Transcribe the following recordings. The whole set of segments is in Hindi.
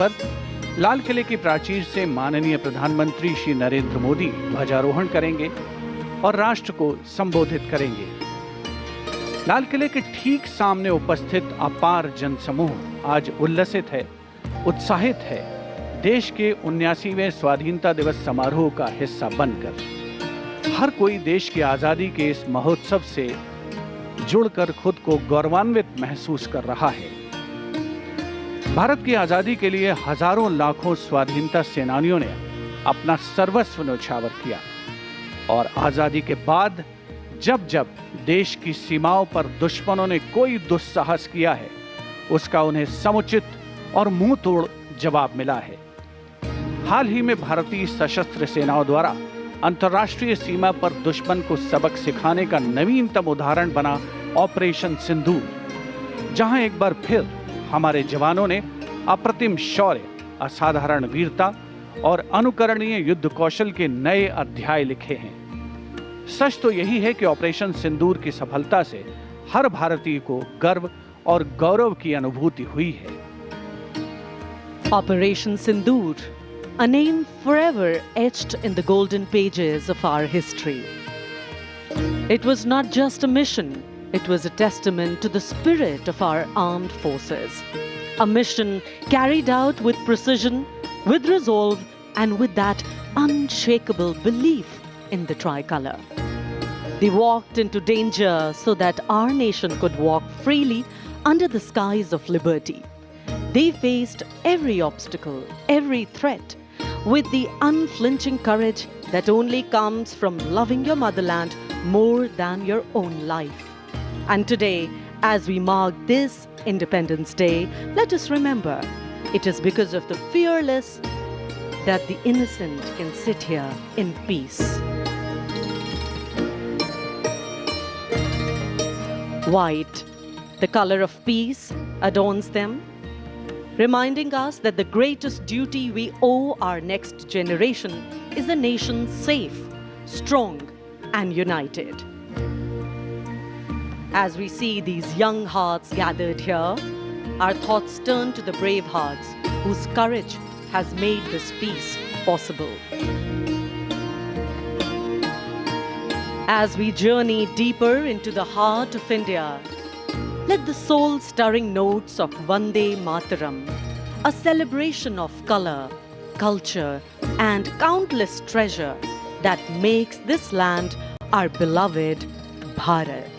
पर लाल किले की प्राचीर से माननीय प्रधानमंत्री श्री नरेंद्र मोदी ध्वजारोहण करेंगे और राष्ट्र को संबोधित करेंगे। लाल किले के ठीक सामने उपस्थित अपार जनसमूह आज उल्लसित है, उत्साहित है, देश के 79वें स्वाधीनता दिवस समारोह का हिस्सा बनकर। हर कोई देश की आजादी के इस महोत्सव से जुड़कर खुद को गौरवान्वित महसूस कर रहा है। भारत की आजादी के लिए हजारों लाखों स्वाधीनता सेनानियों ने अपना सर्वस्व न्यौछावर किया और आजादी के बाद जब जब देश की सीमाओं पर दुश्मनों ने कोई दुस्साहस किया है, उसका उन्हें समुचित और मुंह तोड़ जवाब मिला है। हाल ही में भारतीय सशस्त्र सेनाओं द्वारा अंतर्राष्ट्रीय सीमा पर दुश्मन को सबक सिखाने का नवीनतम उदाहरण बना ऑपरेशन सिंदूर, जहां एक बार फिर हमारे जवानों ने अप्रतिम शौर्य, असाधारण वीरता और अनुकरणीय युद्ध कौशल के नए अध्याय लिखे हैं। सच तो यही है कि ऑपरेशन सिंदूर की सफलता से हर भारतीय को गर्व और गौरव की अनुभूति हुई है। Operation Sindoor, a name forever etched in the golden pages of our history. It was not just a mission, it was a testament to the spirit of our armed forces. A mission carried out with precision, with resolve, and with that unshakable belief in the tricolour. They walked into danger so that our nation could walk freely under the skies of liberty. They faced every obstacle, every threat, with the unflinching courage that only comes from loving your motherland more than your own life. And today, as we mark this Independence Day, let us remember, it is because of the fearless that the innocent can sit here in peace. White, the color of peace, adorns them, reminding us that the greatest duty we owe our next generation is a nation safe, strong, and united. As we see these young hearts gathered here, our thoughts turn to the brave hearts whose courage has made this peace possible. As we journey deeper into the heart of India, let the soul-stirring notes of Vande Mataram, a celebration of color, culture, and countless treasure that makes this land our beloved Bharat.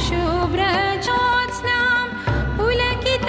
Shubhra ज्योत्स्नां Pulkit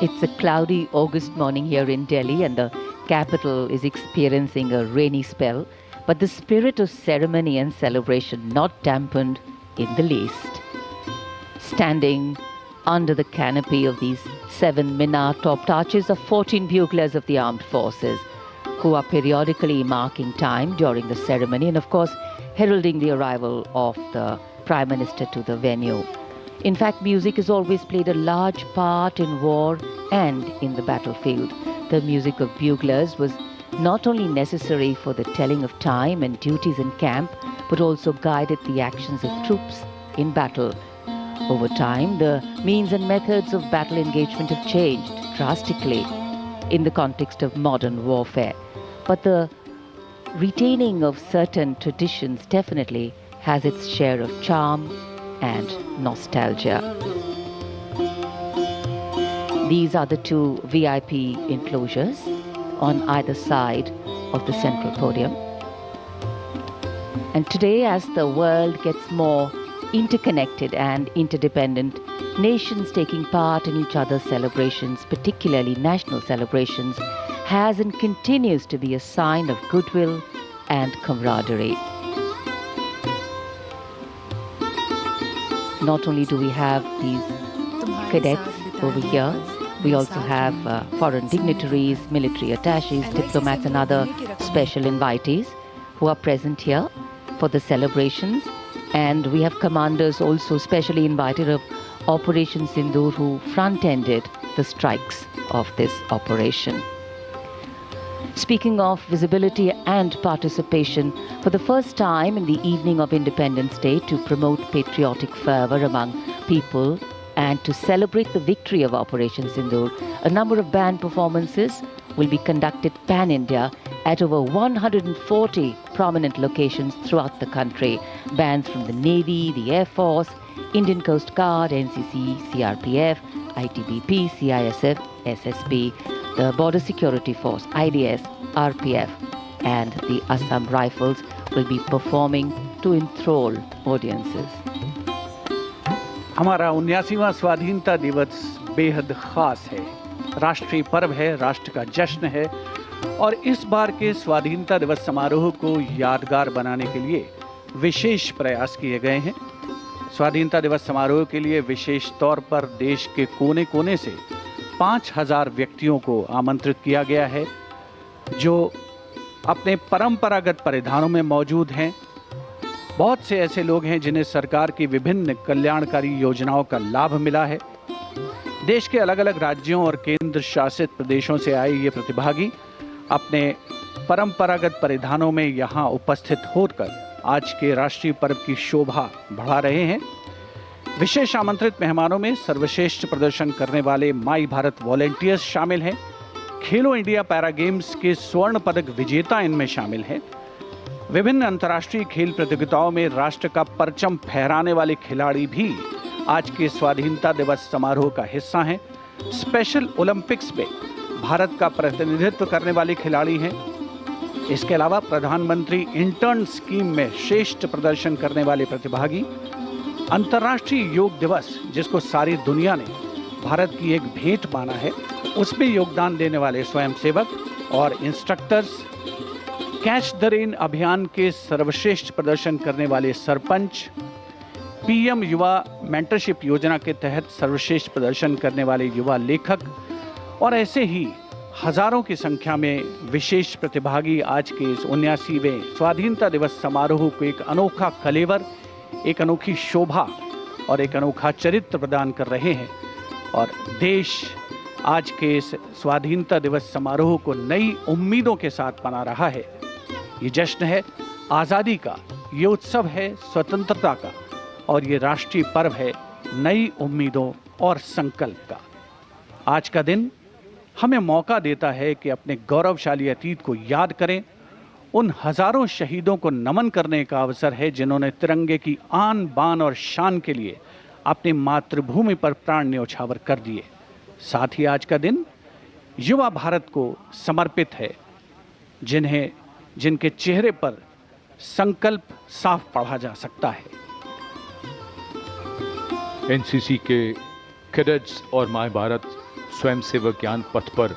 It's a cloudy August morning here in Delhi, and the capital is experiencing a rainy spell, but the spirit of ceremony and celebration not dampened in the least. Standing under the canopy of these 7 minar-topped arches are 14 buglers of the armed forces, who are periodically marking time during the ceremony and, of course, heralding the arrival of the Prime Minister to the venue. In fact, music has always played a large part in war and in the battlefield. The music of buglers was not only necessary for the telling of time and duties in camp, but also guided the actions of troops in battle. Over time, the means and methods of battle engagement have changed drastically in the context of modern warfare. But the retaining of certain traditions definitely has its share of charm and nostalgia. These are the 2 VIP enclosures on either side of the central podium. And today, as the world gets more interconnected and interdependent, nations taking part in each other's celebrations, particularly national celebrations, has and continues to be a sign of goodwill and camaraderie. Not only do we have these cadets over here, we also have foreign dignitaries, military attaches, diplomats and other special invitees who are present here for the celebrations. And we have commanders also specially invited of Operation Sindoor who front-ended the strikes of this operation. Speaking of visibility and participation, for the first time in the evening of Independence Day, to promote patriotic fervor among people and to celebrate the victory of Operation Sindoor, a number of band performances will be conducted pan-India at over 140 prominent locations throughout the country. Bands from the Navy, the Air Force, Indian Coast Guard, NCC, CRPF, ITBP, CISF, SSB, the Border Security Force, IDS, RPF, and the Assam Rifles will be performing to enthrall audiences. हमारा 79वां स्वाधीनता दिवस बेहद खास है, राष्ट्रीय पर्व है, राष्ट्र का जश्न है और इस बार के स्वाधीनता दिवस समारोह को यादगार बनाने के लिए विशेष प्रयास किए गए हैं। स्वाधीनता दिवस समारोह के लिए विशेष तौर पर देश के कोने-कोने से 5000 व्यक्तियों को आमंत्रित किया गया है, जो अपने परंपरागत परिधानों में मौजूद हैं। बहुत से ऐसे लोग हैं जिन्हें सरकार की विभिन्न कल्याणकारी योजनाओं का लाभ मिला है। देश के अलग-अलग राज्यों और केंद्र शासित प्रदेशों से आए ये प्रतिभागी अपने परंपरागत परिधानों में यहाँ उपस्थित होकर आज के राष्ट्रीय पर्व की शोभा बढ़ा रहे हैं। विशेष आमंत्रित मेहमानों में सर्वश्रेष्ठ प्रदर्शन करने वाले माई भारत वॉलेंटियर्स शामिल हैं। खेलो इंडिया पैरा गेम्स के स्वर्ण पदक विजेता इनमें शामिल हैं। विभिन्न अंतर्राष्ट्रीय खेल प्रतियोगिताओं में राष्ट्र का परचम फहराने वाले खिलाड़ी भी आज के स्वाधीनता दिवस समारोह का हिस्सा हैं। स्पेशल ओलंपिक्स में भारत का प्रतिनिधित्व करने वाले खिलाड़ी हैं। इसके अलावा प्रधानमंत्री इंटर्न स्कीम में श्रेष्ठ प्रदर्शन करने वाले प्रतिभागी, अंतर्राष्ट्रीय योग दिवस जिसको सारी दुनिया ने भारत की एक भेंट माना है, उसमें योगदान देने वाले स्वयंसेवक और इंस्ट्रक्टर्स, कैच द रेन अभियान के सर्वश्रेष्ठ प्रदर्शन करने वाले सरपंच, पीएम युवा मेंटरशिप योजना के तहत सर्वश्रेष्ठ प्रदर्शन करने वाले युवा लेखक और ऐसे ही हजारों की संख्या में विशेष प्रतिभागी आज के इस 79वें स्वाधीनता दिवस समारोह को एक अनोखा कलेवर, एक अनोखी शोभा और एक अनोखा चरित्र प्रदान कर रहे हैं। और देश आज के इस स्वाधीनता दिवस समारोह को नई उम्मीदों के साथ मना रहा है। ये जश्न है आज़ादी का, ये उत्सव है स्वतंत्रता का और ये राष्ट्रीय पर्व है नई उम्मीदों और संकल्प का। आज का दिन हमें मौका देता है कि अपने गौरवशाली अतीत को याद करें। उन हजारों शहीदों को नमन करने का अवसर है जिन्होंने तिरंगे की आन बान और शान के लिए अपनी मातृभूमि पर प्राण न्यौछावर कर दिए। साथ ही आज का दिन युवा भारत को समर्पित है, जिनके चेहरे पर संकल्प साफ पढ़ा जा सकता है। एनसीसी के कैडेट्स और माय भारत स्वयंसेवक ज्ञान पथ पर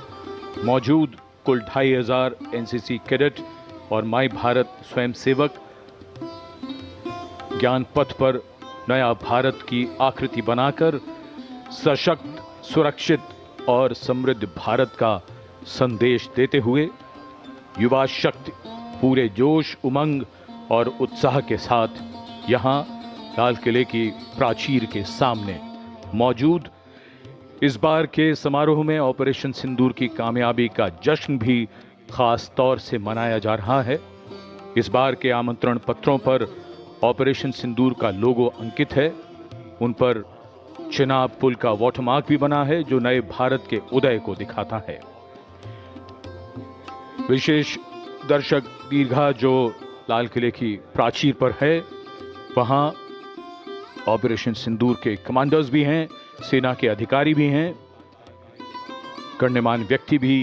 मौजूद कुल 2500 एनसीसी कैडेट और माई भारत स्वयंसेवक ज्ञान पथ पर नया भारत की आकृति बनाकर सशक्त, सुरक्षित और समृद्ध भारत का संदेश देते हुए युवा शक्ति पूरे जोश, उमंग और उत्साह के साथ यहाँ लाल किले की प्राचीर के सामने मौजूद। इस बार के समारोह में ऑपरेशन सिंदूर की कामयाबी का जश्न भी खास तौर से मनाया जा रहा है। इस बार के आमंत्रण पत्रों पर ऑपरेशन सिंदूर का लोगो अंकित है। उन पर चिनाब पुल का वाटरमार्क भी बना है जो नए भारत के उदय को दिखाता है। विशेष दर्शक दीर्घा जो लाल किले की प्राचीर पर है, वहां ऑपरेशन सिंदूर के कमांडर्स भी हैं, सेना के अधिकारी भी हैं, गण्यमान्य व्यक्ति भी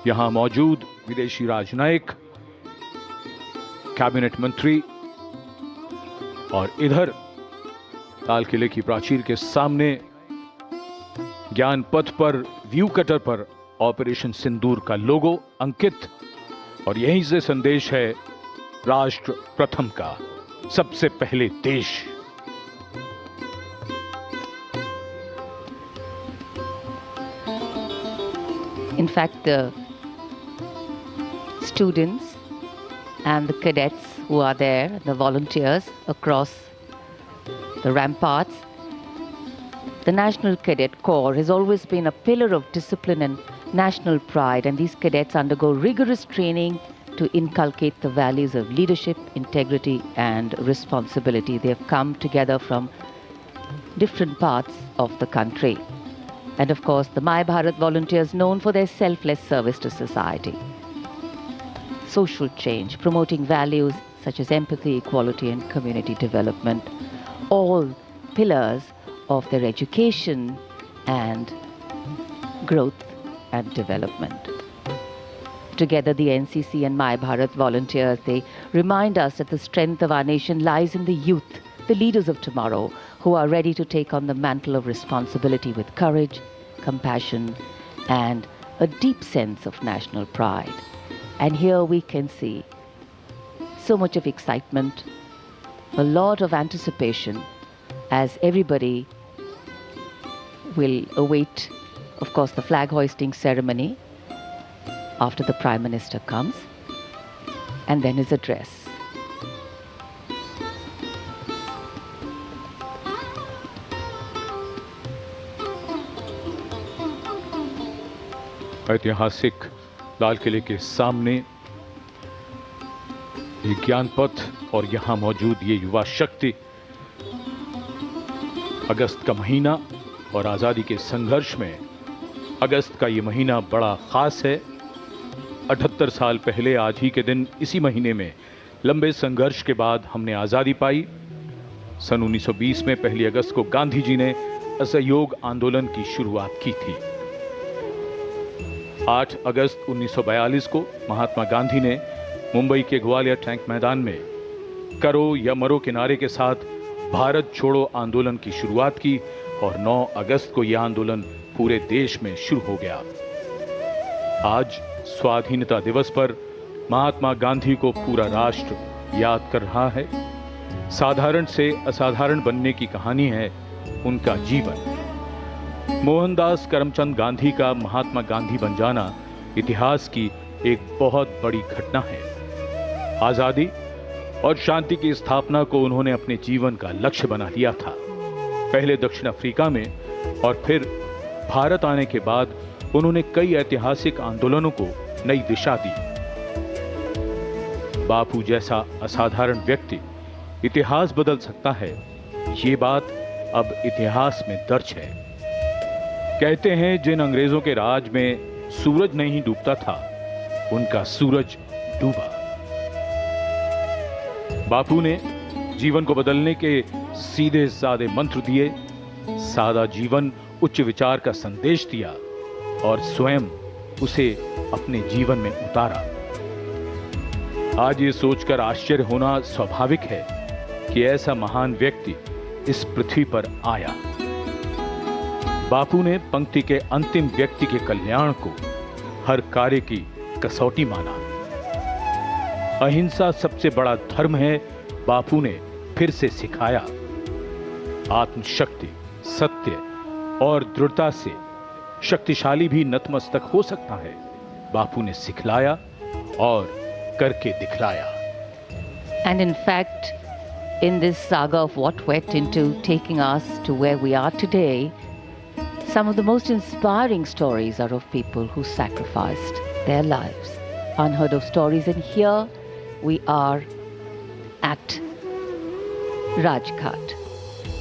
यहां मौजूद, विदेशी राजनयिक, कैबिनेट मंत्री। और इधर लाल किले की प्राचीर के सामने ज्ञान पथ पर व्यू कटर पर ऑपरेशन सिंदूर का लोगो अंकित, और यहीं से संदेश है राष्ट्र प्रथम का, सबसे पहले देश। In fact, the students and the cadets who are there, the volunteers across the ramparts, the National Cadet Corps has always been a pillar of discipline and national pride, and these cadets undergo rigorous training to inculcate the values of leadership, integrity and responsibility. They have come together from different parts of the country. And of course, the My Bharat volunteers, known for their selfless service to society, social change, promoting values such as empathy, equality and community development, all pillars of their education and growth and development. Together, the NCC and My Bharat volunteers, they remind us that the strength of our nation lies in the youth, the leaders of tomorrow, who are ready to take on the mantle of responsibility with courage, compassion, and a deep sense of national pride. And here we can see so much of excitement, a lot of anticipation, as everybody will await, of course, the flag hoisting ceremony after the Prime Minister comes, and then his address. ऐतिहासिक लाल किले के सामने ये ज्ञान पथ और यहां मौजूद ये युवा शक्ति, अगस्त का महीना और आज़ादी के संघर्ष में अगस्त का ये महीना बड़ा खास है। 78 साल पहले आज ही के दिन इसी महीने में लंबे संघर्ष के बाद हमने आज़ादी पाई। सन 1920 में 1 अगस्त को गांधी जी ने असहयोग आंदोलन की शुरुआत की थी। 8 अगस्त 1942 को महात्मा गांधी ने मुंबई के ग्वालियर टैंक मैदान में करो या मरो के नारे के साथ भारत छोड़ो आंदोलन की शुरुआत की और 9 अगस्त को यह आंदोलन पूरे देश में शुरू हो गया। आज स्वाधीनता दिवस पर महात्मा गांधी को पूरा राष्ट्र याद कर रहा है। साधारण से असाधारण बनने की कहानी है उनका जीवन। मोहनदास करमचंद गांधी का महात्मा गांधी बन जाना इतिहास की एक बहुत बड़ी घटना है। आजादी और शांति की स्थापना को उन्होंने अपने जीवन का लक्ष्य बना लिया था। पहले दक्षिण अफ्रीका में और फिर भारत आने के बाद उन्होंने कई ऐतिहासिक आंदोलनों को नई दिशा दी। बापू जैसा असाधारण व्यक्ति इतिहास बदल सकता है, ये बात अब इतिहास में दर्ज है। कहते हैं जिन अंग्रेजों के राज में सूरज नहीं डूबता था, उनका सूरज डूबा। बापू ने जीवन को बदलने के सीधे साधे मंत्र दिए, सादा जीवन उच्च विचार का संदेश दिया और स्वयं उसे अपने जीवन में उतारा। आज ये सोचकर आश्चर्य होना स्वाभाविक है कि ऐसा महान व्यक्ति इस पृथ्वी पर आया। बापू ने पंक्ति के अंतिम व्यक्ति के कल्याण को हर कार्य की कसौटी माना। अहिंसा सबसे बड़ा धर्म है, बापू ने फिर से सिखाया। आत्मशक्ति, सत्य और दृढ़ता से शक्तिशाली भी नतमस्तक हो सकता है, बापू ने सिखलाया और करके दिखलाया। And in fact, in this saga of what went into taking us to where we are today, some of the most inspiring stories are of people who sacrificed their lives. Unheard of stories, and here we are at Rajghat.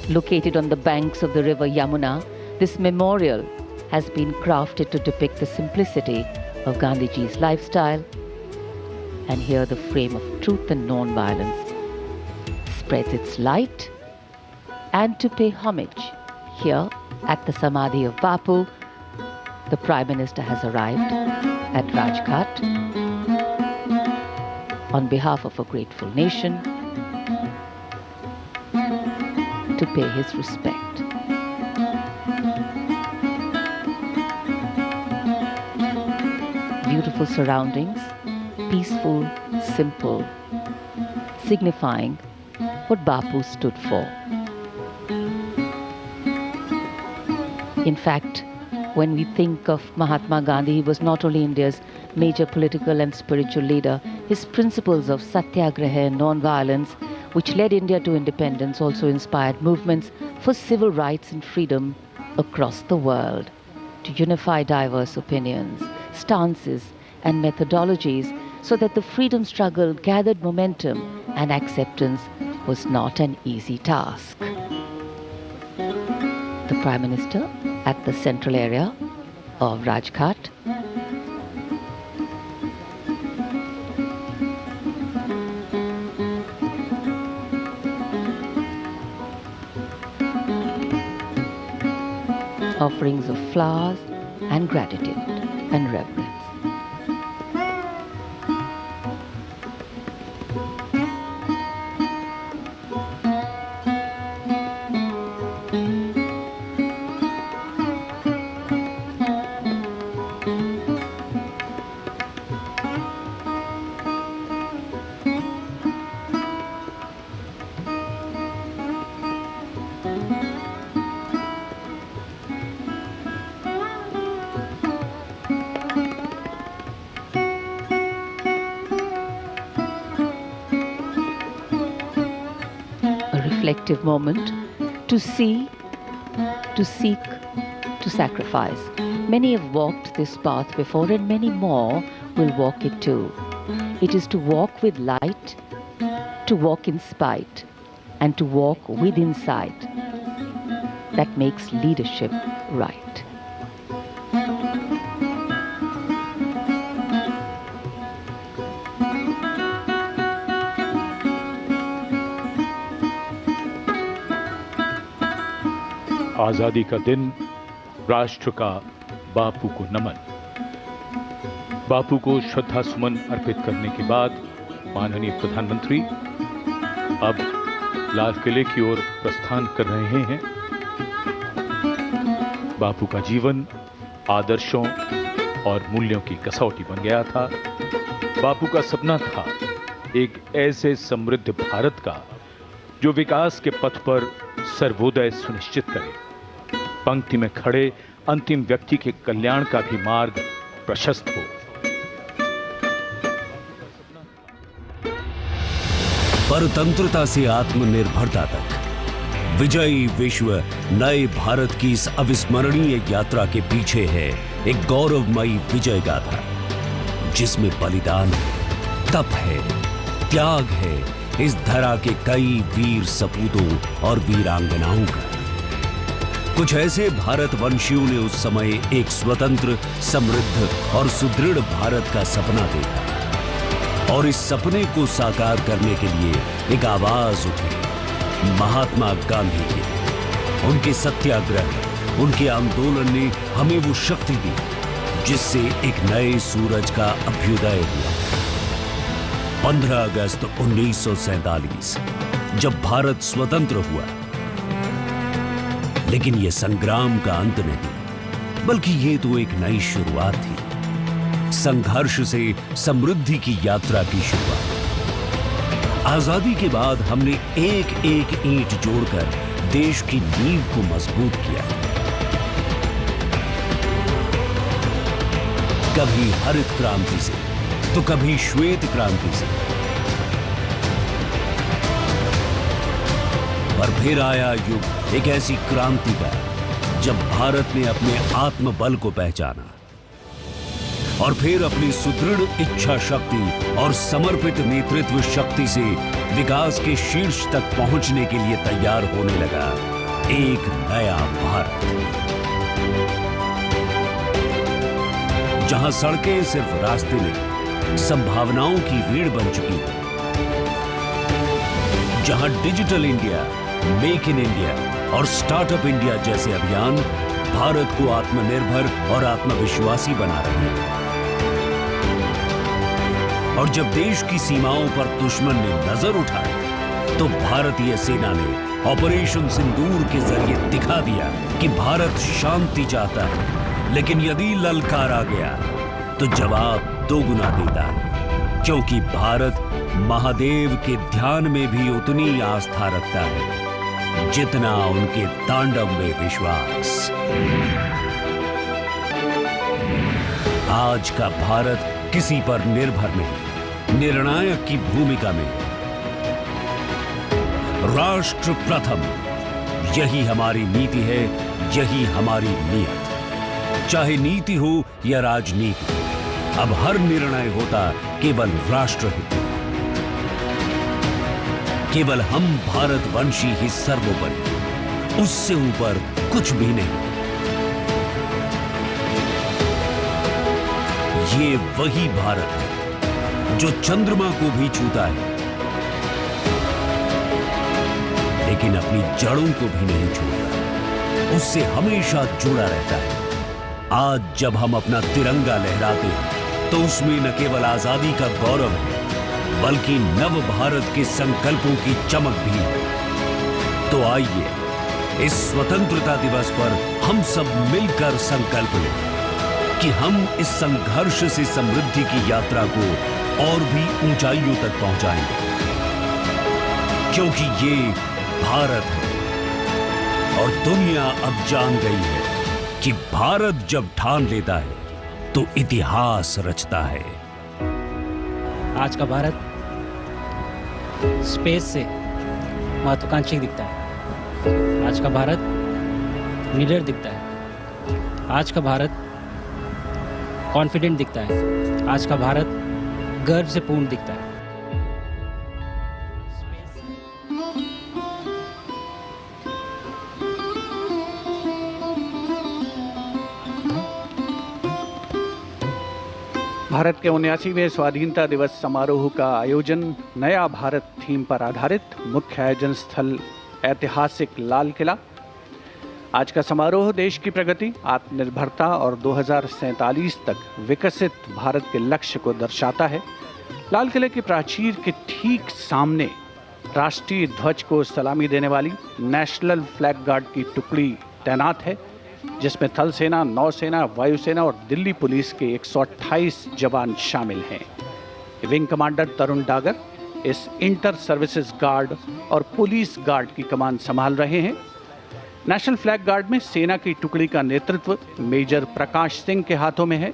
Located on the banks of the river Yamuna, this memorial has been crafted to depict the simplicity of Gandhiji's lifestyle, and here the frame of truth and non-violence spreads its light. And to pay homage, here at the Samadhi of Bapu, the Prime Minister has arrived at Rajghat on behalf of a grateful nation to pay his respect. Beautiful surroundings, peaceful, simple, signifying what Bapu stood for. In fact, when we think of Mahatma Gandhi, he was not only India's major political and spiritual leader. His principles of satyagraha and non-violence, which led India to independence, also inspired movements for civil rights and freedom across the world, to unify diverse opinions, stances and methodologies, so that the freedom struggle gathered momentum, and acceptance was not an easy task. The Prime Minister at the central area of Rajghat. Offerings of flowers and gratitude and reverence. Reflective moment to see, to seek, to sacrifice. Many have walked this path before, and many more will walk it too. It is to walk with light, to walk in spite, and to walk with insight that makes leadership right. आजादी का दिन, राष्ट्र का बापू को नमन। बापू को श्रद्धा सुमन अर्पित करने के बाद माननीय प्रधानमंत्री अब लाल किले की ओर प्रस्थान कर रहे हैं। बापू का जीवन आदर्शों और मूल्यों की कसौटी बन गया था। बापू का सपना था एक ऐसे समृद्ध भारत का जो विकास के पथ पर सर्वोदय सुनिश्चित करे। पंक्ति में खड़े अंतिम व्यक्ति के कल्याण का भी मार्ग प्रशस्त हो। परतंत्रता से आत्मनिर्भरता तक विजयी विश्व नए भारत की इस अविस्मरणीय यात्रा के पीछे है एक गौरवमयी विजय गाथा, जिसमें बलिदान है, तप है, त्याग है, इस धरा के कई वीर सपूतों और वीरांगनाओं का। कुछ ऐसे भारतवंशियों ने उस समय एक स्वतंत्र, समृद्ध और सुदृढ़ भारत का सपना देखा, और इस सपने को साकार करने के लिए एक आवाज उठी, महात्मा गांधी की। उनके सत्याग्रह, उनके आंदोलन ने हमें वो शक्ति दी जिससे एक नए सूरज का अभ्युदय हुआ। 15 अगस्त 1947 जब भारत स्वतंत्र हुआ, लेकिन यह संग्राम का अंत नहीं, बल्कि ये तो एक नई शुरुआत थी। संघर्ष से समृद्धि की यात्रा की शुरुआत। आजादी के बाद हमने एक एक ईंट जोड़कर देश की नींव को मजबूत किया। कभी हरित क्रांति से तो कभी श्वेत क्रांति से, पर फिर आया युग एक ऐसी क्रांति का जब भारत ने अपने आत्मबल को पहचाना और फिर अपनी सुदृढ़ इच्छा शक्ति और समर्पित नेतृत्व शक्ति से विकास के शीर्ष तक पहुंचने के लिए तैयार होने लगा एक नया भारत, जहां सड़कें सिर्फ रास्ते नहीं, संभावनाओं की रीढ़ बन चुकी है, जहां digital India, make in India और स्टार्टअप इंडिया जैसे अभियान भारत को आत्मनिर्भर और आत्मविश्वासी बना रहे हैं। और जब देश की सीमाओं पर दुश्मन ने नजर उठाई तो भारतीय सेना ने ऑपरेशन सिंदूर के जरिए दिखा दिया कि भारत शांति चाहता है, लेकिन यदि ललकारा गया तो जवाब दोगुना देता है, क्योंकि भारत महादेव के ध्यान में भी उतनी आस्था रखता है जितना उनके तांडव में विश्वास। आज का भारत किसी पर निर्भर नहीं, निर्णायक की भूमिका में। राष्ट्र प्रथम, यही हमारी नीति है, यही हमारी नीयत। चाहे नीति हो या राजनीति, अब हर निर्णय होता केवल राष्ट्रहित में। केवल हम भारतवंशी ही सर्वोपरि, उससे ऊपर कुछ भी नहीं। ये वही भारत है जो चंद्रमा को भी छूता है, लेकिन अपनी जड़ों को भी नहीं छोड़ता, उससे हमेशा जुड़ा रहता है। आज जब हम अपना तिरंगा लहराते हैं तो उसमें न केवल आजादी का गौरव है, बल्कि नव भारत के संकल्पों की चमक भी है। तो आइए इस स्वतंत्रता दिवस पर हम सब मिलकर संकल्प लें कि हम इस संघर्ष से समृद्धि की यात्रा को और भी ऊंचाइयों तक पहुंचाएंगे, क्योंकि ये भारत है और दुनिया अब जान गई है कि भारत जब ठान लेता है तो इतिहास रचता है। आज का भारत स्पेस से महत्वाकांक्षी दिखता है। आज का भारत लीडर दिखता है। आज का भारत कॉन्फिडेंट दिखता है। आज का भारत गर्व से पूर्ण दिखता है। भारत के 79वें स्वाधीनता दिवस समारोह का आयोजन नया भारत थीम पर आधारित, मुख्य आयोजन स्थल ऐतिहासिक लाल किला। आज का समारोह देश की प्रगति, आत्मनिर्भरता और 2047 तक विकसित भारत के लक्ष्य को दर्शाता है। लाल किले की प्राचीर के ठीक सामने राष्ट्रीय ध्वज को सलामी देने वाली नेशनल फ्लैग गार्ड की टुकड़ी तैनात है, जिसमें थल सेना, नौसेना, वायुसेना और दिल्ली पुलिस के 128 जवान शामिल हैं। विंग कमांडर तरुण डागर इस इंटर सर्विसेज गार्ड और पुलिस गार्ड की कमान संभाल रहे हैं। नेशनल फ्लैग गार्ड में सेना की टुकड़ी का नेतृत्व मेजर प्रकाश सिंह के हाथों में है।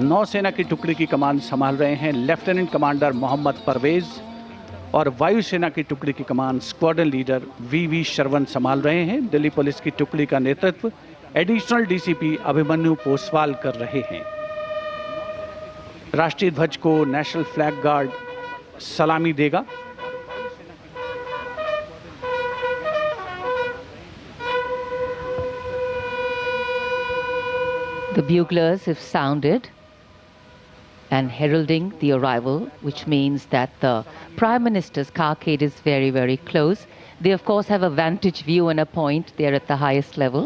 नौसेना की टुकड़ी की कमान संभाल रहे हैं लेफ्टिनेंट कमांडर मोहम्मद परवेज और वायुसेना की टुकड़ी की कमान स्क्वाड्रन लीडर वी शरवण संभाल रहे हैं। दिल्ली पुलिस की टुकड़ी का नेतृत्व एडिशनल डीसीपी अभिमन्यु पोसवाल कर रहे हैं। राष्ट्रीय ध्वज को नेशनल फ्लैग गार्ड सलामी देगा। The buglers have sounded and heralding the arrival, which means that the Prime Minister's carcade is very, very close. They, of course, have a vantage view and a point there at the highest level,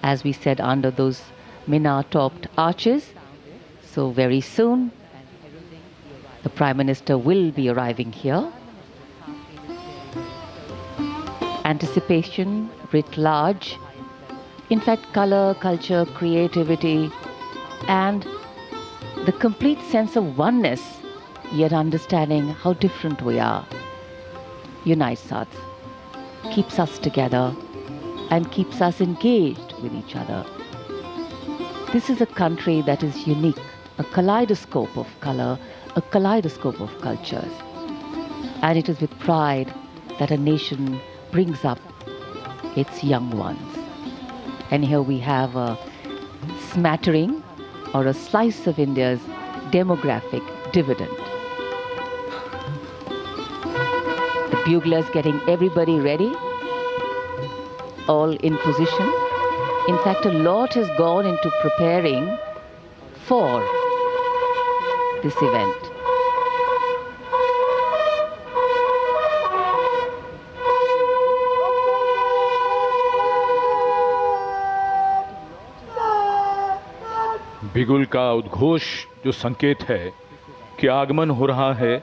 as we said, under those minar-topped arches. So very soon, the Prime Minister will be arriving here. And anticipation writ large. In fact, color, culture, creativity, and the complete sense of oneness, yet understanding how different we are, unites us, keeps us together, and keeps us engaged with each other. This is a country that is unique, a kaleidoscope of color, a kaleidoscope of cultures. And it is with pride that a nation brings up its young ones. And here we have a smattering or a slice of India's demographic dividend. The buglers getting everybody ready, all in position. In fact, a lot has gone into preparing for this event. बिगुल का उद्घोष जो संकेत है कि आगमन हो रहा है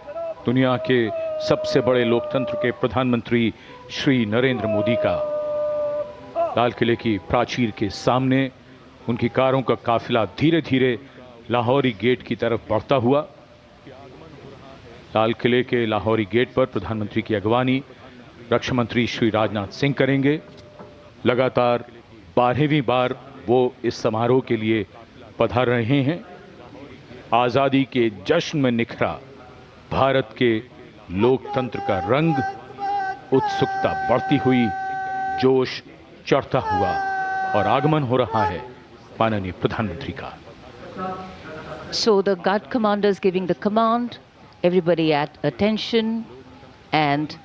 दुनिया के सबसे बड़े लोकतंत्र के प्रधानमंत्री श्री नरेंद्र मोदी का। लाल किले की प्राचीर के सामने उनकी कारों का काफिला धीरे धीरे लाहौरी गेट की तरफ बढ़ता हुआ। लाल किले के लाहौरी गेट पर प्रधानमंत्री की अगवानी रक्षा मंत्री श्री राजनाथ सिंह करेंगे। लगातार 12वीं बार वो इस समारोह के लिए पधार रहे हैं। आज़ादी के जश्न में निखरा भारत के लोकतंत्र का रंग, उत्सुकता बढ़ती हुई, जोश चढ़ता हुआ और आगमन हो रहा है माननीय प्रधानमंत्री का। So the guard commanders giving the command, everybody at attention, and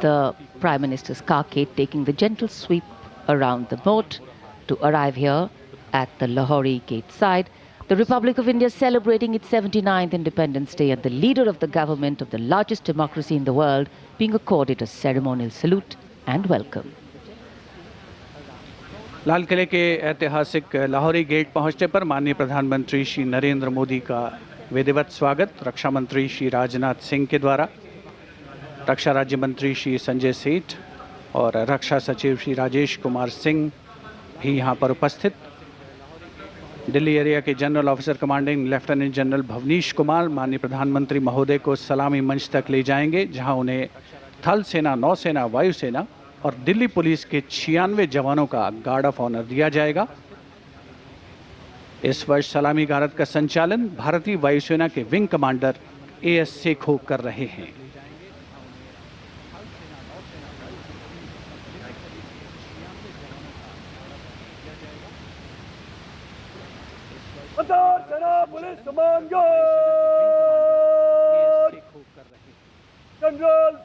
the Prime Minister's carcade taking the gentle sweep around the moat to arrive here at the Lahori gate side. The Republic of India celebrating its 79th Independence Day, and the leader of the government of the largest democracy in the world being accorded a ceremonial salute and welcome. लाल किले के ऐतिहासिक लाहौरी गेट पहुंचने पर माननीय प्रधानमंत्री श्री नरेंद्र मोदी का विधिवत स्वागत रक्षा मंत्री श्री राजनाथ सिंह के द्वारा, रक्षा राज्य मंत्री श्री संजय सेठ और रक्षा सचिव श्री राजेश कुमार सिंह भी यहां पर उपस्थित। दिल्ली एरिया के general officer commanding lieutenant general Bhavnish Kumar माननीय प्रधानमंत्री महोदय को सलामी मंच तक ले जाएंगे, जहां उन्हें थल सेना, नौसेना, वायुसेना और दिल्ली पुलिस के 96 जवानों का गार्ड ऑफ ऑनर दिया जाएगा। इस वर्ष सलामी गारद का संचालन भारतीय वायुसेना के विंग कमांडर एएस सेखो कर रहे हैं। सेना पुलिस कमांडर जनरल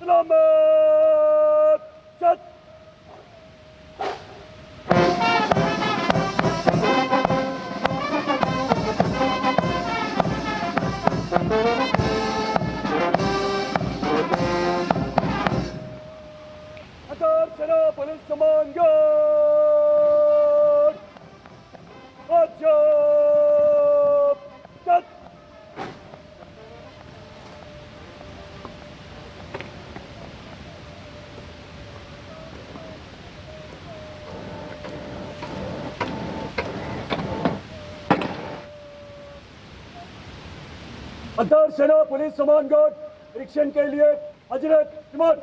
सलामत चत। सेना पुलिस कमांडर अंतर सेना पुलिस सम्मानगढ़ निरीक्षण के लिए हजरत इमाम।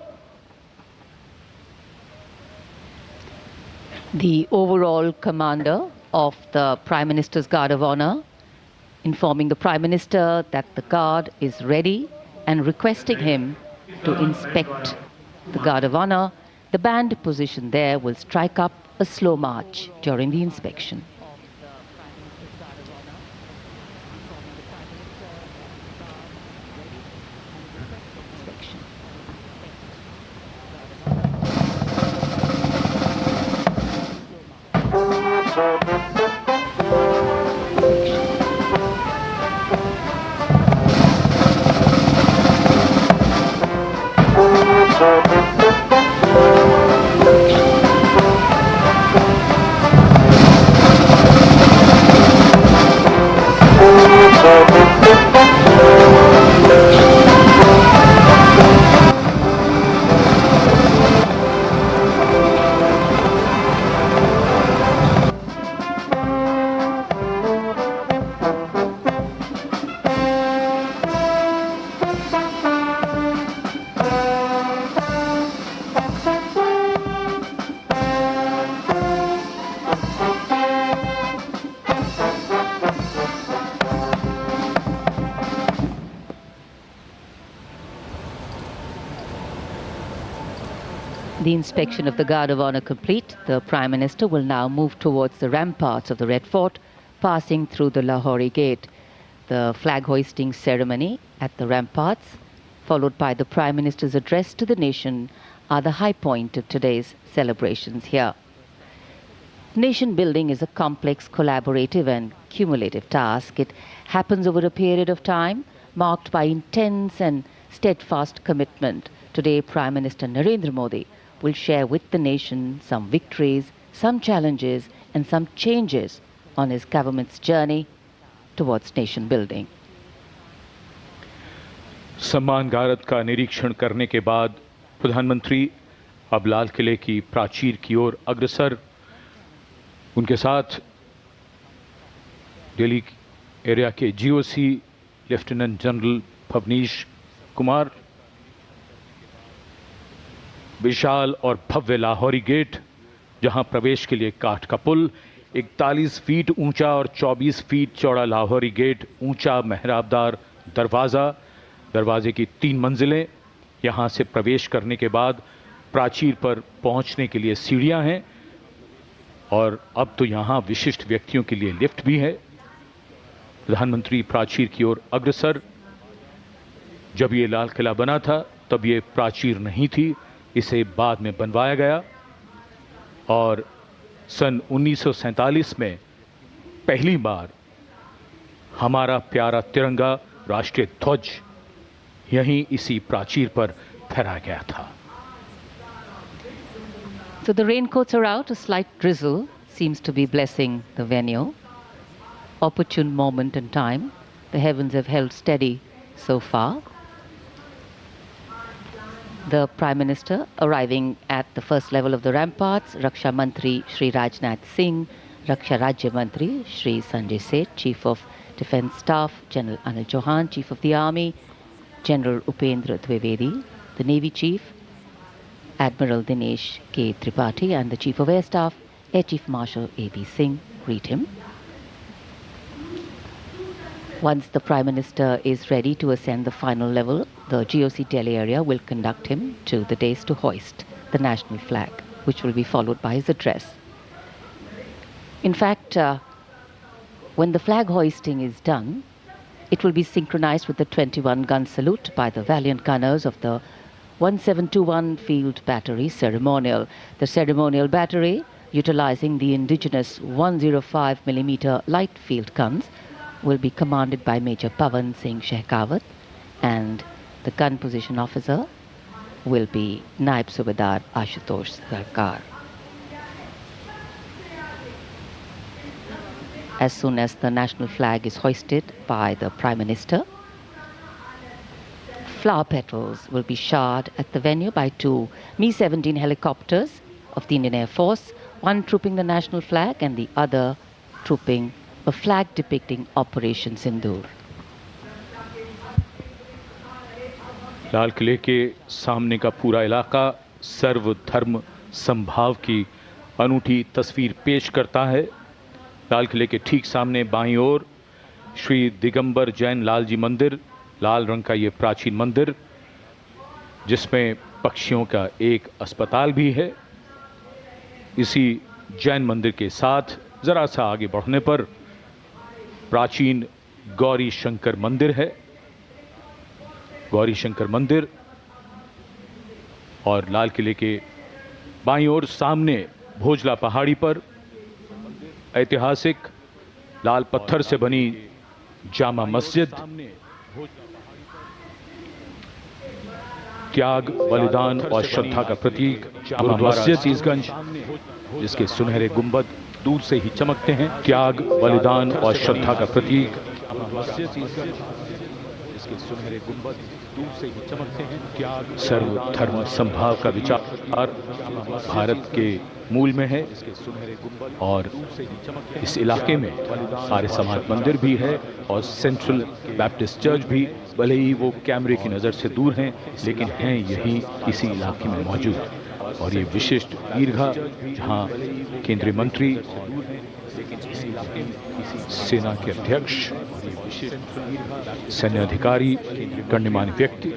The overall commander of the Prime Minister's Guard of Honor informing the Prime Minister that the guard is ready and requesting him to inspect the Guard of Honor. The band positioned there will strike up a slow march during the inspection. The inspection of the Guard of Honor complete, the Prime Minister will now move towards the ramparts of the Red Fort, passing through the Lahori Gate. The flag hoisting ceremony at the ramparts, followed by the Prime Minister's address to the nation, are the high point of today's celebrations here. Nation building is a complex, collaborative and cumulative task. It happens over a period of time marked by intense and steadfast commitment. Today, Prime Minister Narendra Modi will share with the nation some victories, some challenges and some changes on his government's journey towards nation building. सम्मान गारद का निरीक्षण करने के बाद प्रधानमंत्री अब लाल किले की प्राचीर की ओर अग्रसर। उनके साथ दिल्ली एरिया के GOC lieutenant general Bhavnish Kumar, विशाल और भव्य लाहौरी गेट, जहां प्रवेश के लिए काठ का पुल, 41 फीट ऊंचा और 24 फीट चौड़ा लाहौरी गेट, ऊंचा मेहराबदार दरवाज़ा, दरवाजे की 3 मंजिलें। यहां से प्रवेश करने के बाद प्राचीर पर पहुंचने के लिए सीढ़ियां हैं और अब तो यहां विशिष्ट व्यक्तियों के लिए लिफ्ट भी है। प्रधानमंत्री प्राचीर की ओर अग्रसर। जब ये लाल किला बना था तब ये प्राचीर नहीं थी, इसे बाद में बनवाया गया और सन 1947 में पहली बार हमारा प्यारा तिरंगा राष्ट्रीय ध्वज यहीं इसी प्राचीर पर फहराया गया था। So the raincoats are out, a slight drizzle seems to be blessing the venue. Opportune moment in time. The heavens have held steady so far. The Prime Minister arriving at the first level of the ramparts, Raksha Mantri Shri Rajnath Singh, Raksha Rajya Mantri Shri Sanjay Seth, Chief of Defence Staff General Anil Chauhan, Chief of the Army General Upendra Dwivedi, the Navy Chief Admiral Dinesh K. Tripathi and the Chief of Air Staff Air Chief Marshal A.B. Singh greet him. Once the Prime Minister is ready to ascend the final level, the GOC Delhi area will conduct him to the dais to hoist the national flag, which will be followed by his address. In fact, when the flag hoisting is done, it will be synchronized with the 21-gun salute by the valiant gunners of the 1721 Field Battery Ceremonial. The ceremonial battery, utilizing the indigenous 105mm light field guns, will be commanded by Major Pavan Singh Shehkawat, and the gun position officer will be Naib Subedar Ashutosh Sarkar. As soon as the national flag is hoisted by the Prime Minister, flower petals will be showered at the venue by 2 Mi-17 helicopters of the Indian Air Force, one trooping the national flag and the other trooping a flag depicting Operation Sindoor. लाल किले के सामने का पूरा इलाका सर्वधर्म समभाव की अनूठी तस्वीर पेश करता है। लाल किले के ठीक सामने बाईं ओर श्री दिगंबर जैन लाल जी मंदिर, लाल रंग का ये प्राचीन मंदिर जिसमें पक्षियों का एक अस्पताल भी है। इसी जैन मंदिर के साथ जरा सा आगे बढ़ने पर प्राचीन गौरी शंकर मंदिर है। गौरी शंकर मंदिर और लाल किले के बाईं ओर सामने भोजला पहाड़ी पर ऐतिहासिक लाल पत्थर से बनी जामा मस्जिद, त्याग, बलिदान और श्रद्धा का प्रतीक गुरुद्वारा सीसगंज, जिसके सुनहरे गुंबद दूर से ही चमकते हैं। त्याग, बलिदान और श्रद्धा का प्रतीक इसके सुनहरे गुंबद दूर से ही चमकते हैं। त्याग, सर्वधर्म समभाव का विचार भारत के मूल में है और इस इलाके में आर्य समाज मंदिर भी है और सेंट्रल बैप्टिस्ट चर्च भी, भले ही वो कैमरे की नज़र से दूर हैं लेकिन हैं यही इसी इलाके में मौजूद। और ये विशिष्ट ईदगाह जहाँ केंद्रीय मंत्री, सेना के अध्यक्ष, सैन्य अधिकारी, गणमान्य व्यक्ति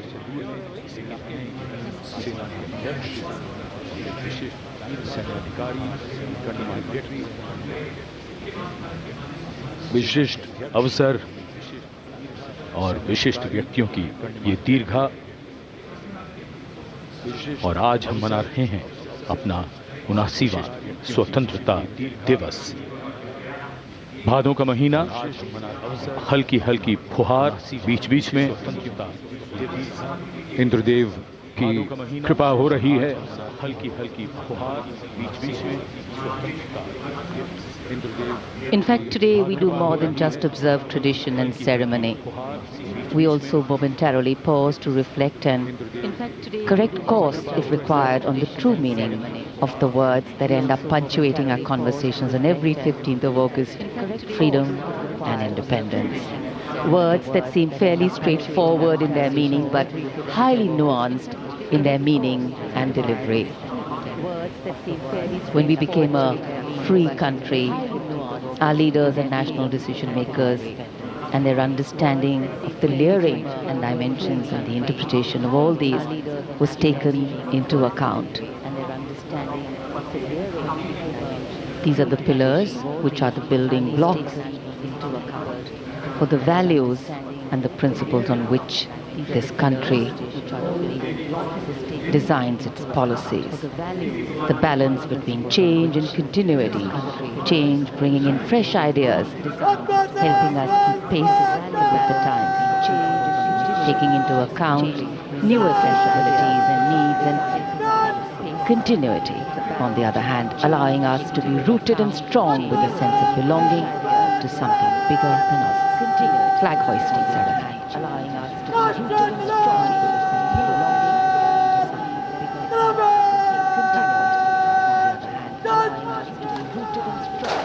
सैन्याधिकारी, गणमान्य व्यक्ति, विशिष्ट अवसर और विशिष्ट व्यक्तियों की ये दीर्घा, और आज हम मना रहे हैं अपना 79वां स्वतंत्रता दिवस। भादों का महीना, हल्की हल्की फुहार, बीच बीच में इंद्रदेव की कृपा हो रही है। हल्की हल्की फुहार, बीच बीच में In fact, today we do more than just observe tradition and ceremony. We also momentarily pause to reflect and correct course, if required, on the true meaning of the words that end up punctuating our conversations on every 15th of August: freedom and independence. Words that seem fairly straightforward in their meaning, but highly nuanced in their meaning and delivery. When we became a free country, our leaders and national decision makers and their understanding of the layering and dimensions and the interpretation of all these was taken into account. These are the pillars which are the building blocks for the values and the principles on which this country designs its policies. The balance between change and continuity. Change bringing in fresh ideas, helping us keep pace with the times. Taking into account newer sensibilities and needs, and continuity, on the other hand, allowing us to be rooted and strong with a sense of belonging to something bigger than us. Flag hoisting ceremony. Allowing us to be rooted and strong with a sense of belonging to something bigger than us. Allowing us to be rooted and strong.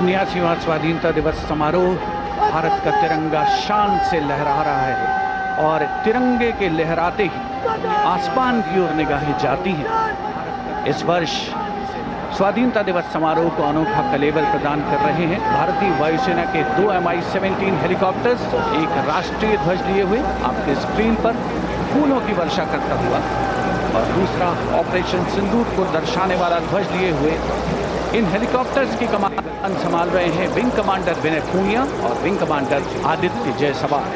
उन्यासीवां स्वाधीनता दिवस समारोह, भारत का तिरंगा शान से लहरा रहा है और तिरंगे के लहराते ही आसमान की ओर निगाहें जाती हैं। इस वर्ष स्वाधीनता दिवस समारोह को अनोखा कलेवर प्रदान कर रहे हैं भारतीय वायुसेना के 2 Mi-17 हेलीकॉप्टर्स, एक राष्ट्रीय ध्वज लिए हुए आपके स्क्रीन पर फूलों की वर्षा करता हुआ, और दूसरा ऑपरेशन सिंदूर को दर्शाने वाला ध्वज लिए हुए। इन हेलीकॉप्टर्स की कमान संभाल रहे हैं विंग कमांडर विनय पूनिया और wing commander Aditya Jaiswal.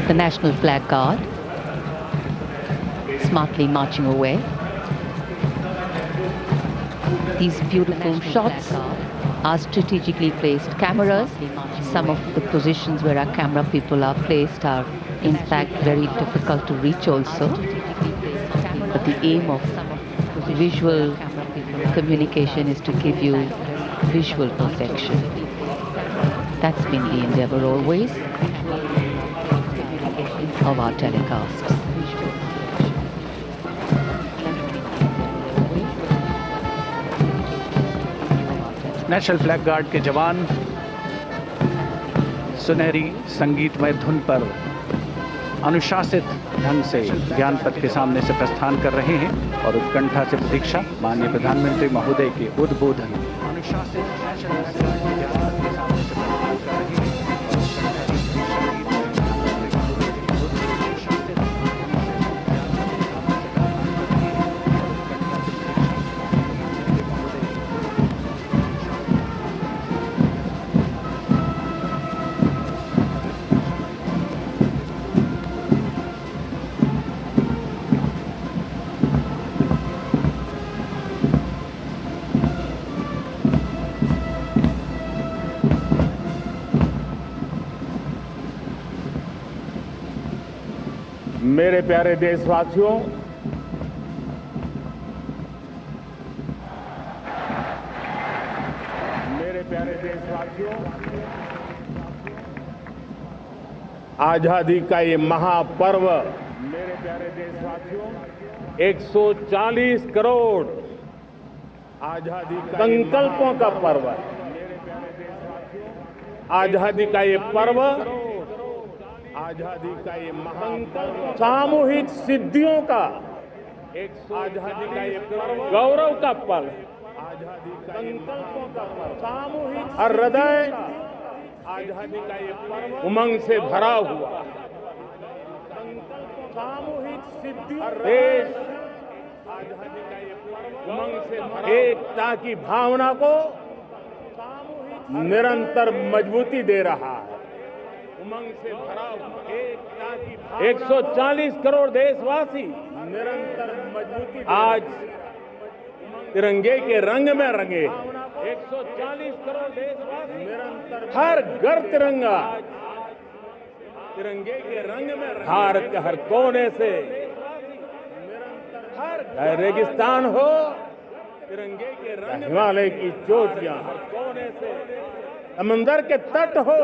The National Flag Guard smartly marching away. These beautiful shots are strategically placed cameras. Some of the positions where our camera people are placed are in fact very difficult to reach also. But the aim of visual communication is to give you visual perfection. That's been the endeavor always of our telecasts. National flag guard के जवान सुनहरी संगीतमय धुन पर अनुशासित ढंग से ज्ञानपथ के सामने से प्रस्थान कर रहे हैं और उत्कंठा से प्रतीक्षा माननीय प्रधानमंत्री महोदय के उद्बोधन। अनुशासित नेशनल फ्लैग गार्ड के ज्ञानपथ के सामने से प्रस्थान कर रहे हैं। मेरे प्यारे देशवासियों, आजादी का ये महापर्व, मेरे प्यारे देशवासियों, 140 करोड़ आजादी का संकल्पों का पर्व है। आजादी का ये पर्व, आजादी का ये महापर्व, सामूहिक सिद्धियों का, आजादी का ये पर्व गौरव का पल, आजादी का संकल्पों का पर्व, सामूहिक हर हृदय आजादी का ये पर्व उमंग से भरा हुआ, सामूहिक सिद्धि देश आजादी का ये पर्व उमंग से भरा, एकता की भावना को निरंतर मजबूती दे रहा है। उमंग से भरा हुआ एकता की भावना, 140 करोड़ देशवासी निरंतर मजबूती आज तिरंगे के रंग में रंगे। 140 करोड़ देशवासी निरंतर, हर घर तिरंगा, तिरंगे के रंग में रंगे। भारत के हर कोने से, हर रेगिस्तान हो, तिरंगे के रंग, हिमालय की चोटियां, हर कोने से, समंदर के तट हो,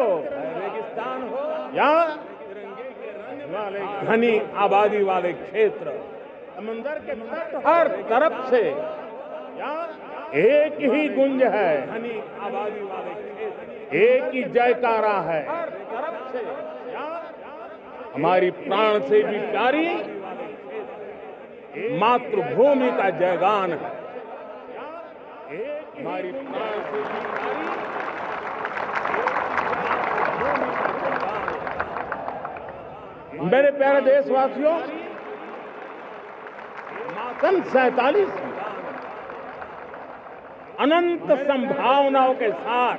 रेगिस्तान हो या तिरंगे के रंग, हिमालय घनी आबादी वाले क्षेत्र, समंदर के तट, हर तरफ से एक ही गुंज है, घनी आबादी वाले क्षेत्र, एक ही जयकारा है, हर तरफ से हमारी प्राण से भी प्यारी मातृभूमि का जयगान है। हमारी प्राण से भी प्यारी मेरे प्यारे देशवासियों, सन 47 अनंत संभावनाओं के साथ,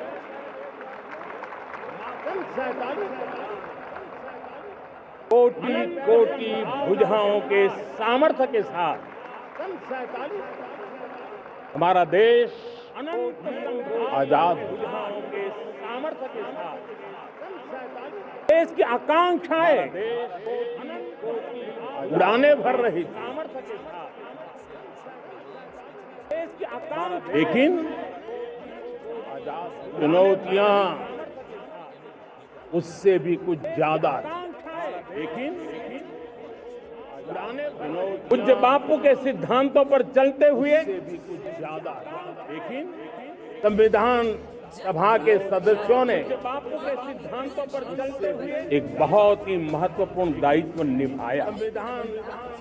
कोटि कोटि भुजाओं के सामर्थ्य के साथ हमारा देश आजाद भुजाओं के सामर्थ्य के साथ, देश की आकांक्षाएं उड़ाने भर रही सामर्थ्य के साथ, देश की आकांक्षा, लेकिन चुनौतियां उससे भी कुछ ज्यादा, लेकिन पूज्य बापू के सिद्धांतों पर चलते हुए भी कुछ ज्यादा, लेकिन संविधान सभा के सदस्यों ने बापू के सिद्धांतों पर चलते हुए एक बहुत ही महत्वपूर्ण दायित्व निभाया। संविधान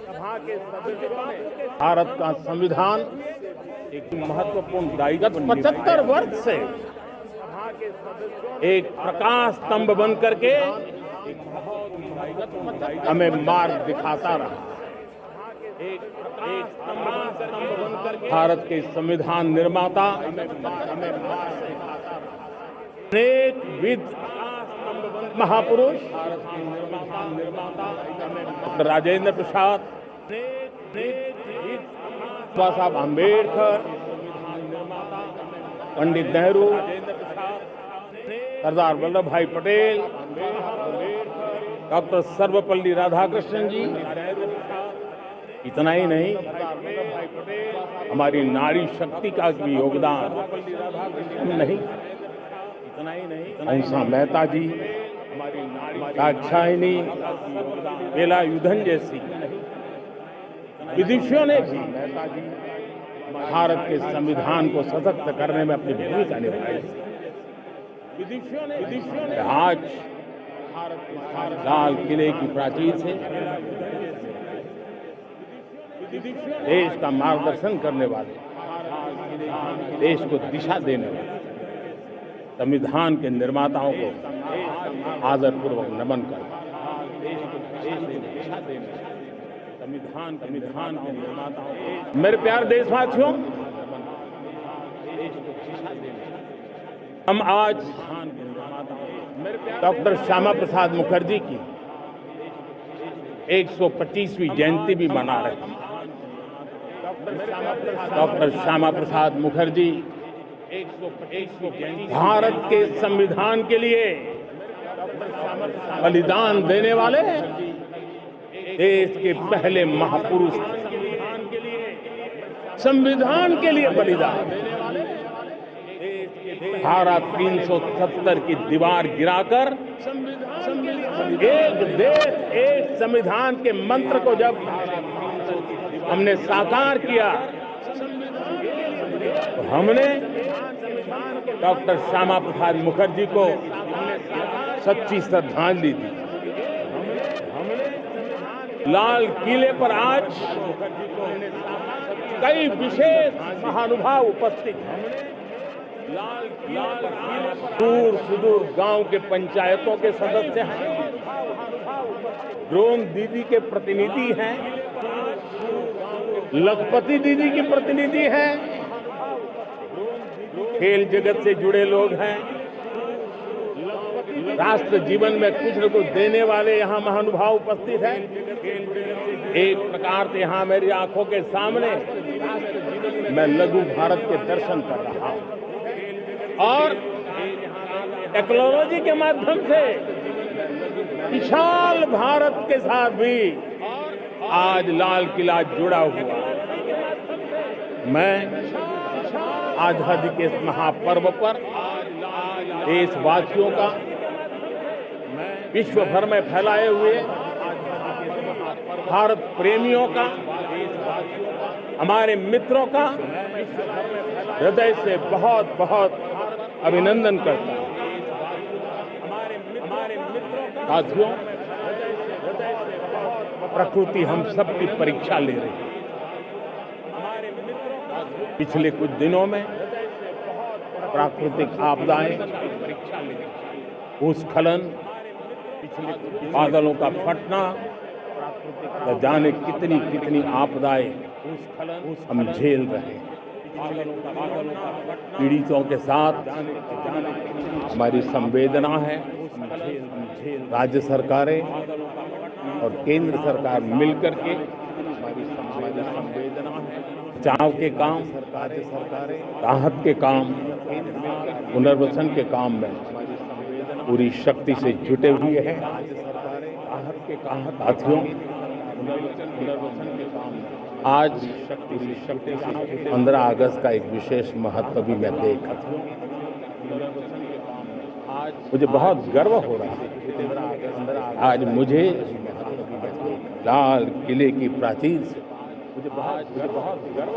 सभा के सदस्यों ने भारत का संविधान एक महत्वपूर्ण दायित्व 75 वर्ष से एक प्रकाश स्तंभ बन करके हमें मार्ग दिखाता रहा। एक स्तंभ बन करके भारत के संविधान निर्माता हमें मार्ग दिखाता रहा। अनेक विद महापुरुष भारत के संविधान निर्माता राजेंद्र प्रसाद, बाबा साहब अम्बेडकर, पंडित नेहरू, सरदार वल्लभ भाई पटेल, डॉक्टर सर्वपल्ली राधाकृष्णन जी, इतना ही नहीं हमारी नारी शक्ति का भी योगदान नहीं, इतना ही नहीं हंसा मेहता जी, दाक्षायणी, वेलायुधन जैसी विदुषियों ने भी भारत के संविधान को सशक्त करने में अपनी भूमिका निभाई। आज लाल किले की प्राचीर से देश का मार्गदर्शन करने वाले, देश को दिशा देने वाले संविधान के निर्माताओं को आदरपूर्वक नमन करता। संविधान के निर्माताओं को, मेरे प्यारे देशवासियों, हम आज डॉक्टर श्यामा प्रसाद मुखर्जी की 125वीं जयंती भी मना रहे हैं। डॉक्टर श्यामा प्रसाद मुखर्जी भारत के संविधान के लिए बलिदान देने वाले देश के पहले महापुरुष संविधान के लिए बलिदान, धारा 370 की दीवार गिराकर एक देश एक संविधान के मंत्र को जब हमने साकार किया तो हमने डॉक्टर श्यामा प्रसाद मुखर्जी को सच्ची श्रद्धांजलि दी। लाल किले पर आज कई विशेष महानुभाव उपस्थित हैं। दूर सुदूर गांव के पंचायतों के सदस्य हैं, ड्रोन दीदी के प्रतिनिधि हैं, लखपति दीदी की प्रतिनिधि हैं, खेल जगत से जुड़े लोग हैं, राष्ट्र जीवन में कुछ न कुछ देने वाले यहाँ महानुभाव उपस्थित हैं। एक प्रकार से यहाँ मेरी आंखों के सामने मैं लघु भारत के दर्शन कर रहा हूँ और टेक्नोलॉजी के माध्यम से विशाल भारत के साथ भी आज लाल किला जुड़ा हुआ है। मैं आजादी के इस महापर्व पर देशवासियों का, विश्व भर में फैलाए हुए भारत प्रेमियों का, हमारे मित्रों का हृदय से बहुत बहुत अभिनंदन करता हूं। साथियों, प्रकृति हम सबकी परीक्षा ले रही है। पिछले कुछ दिनों में प्राकृतिक आपदाएं, भूस्खलन, बादलों का फटना, न जाने कितनी कितनी आपदाएं हम झेल रहे हैं। पीड़ितों के साथ हमारी संवेदना है। राज्य सरकारें और केंद्र सरकार मिलकर के हमारी संवेदना है। बचाव के काम, राहत के काम, पुनर्वसन के काम में पूरी शक्ति से जुटे हुए हैं। राहत के काम साथियों, आज 15 अगस्त का एक विशेष महत्व भी मैं देखा। मुझे बहुत गर्व हो रहा है। आज मुझे लाल किले की प्राचीर से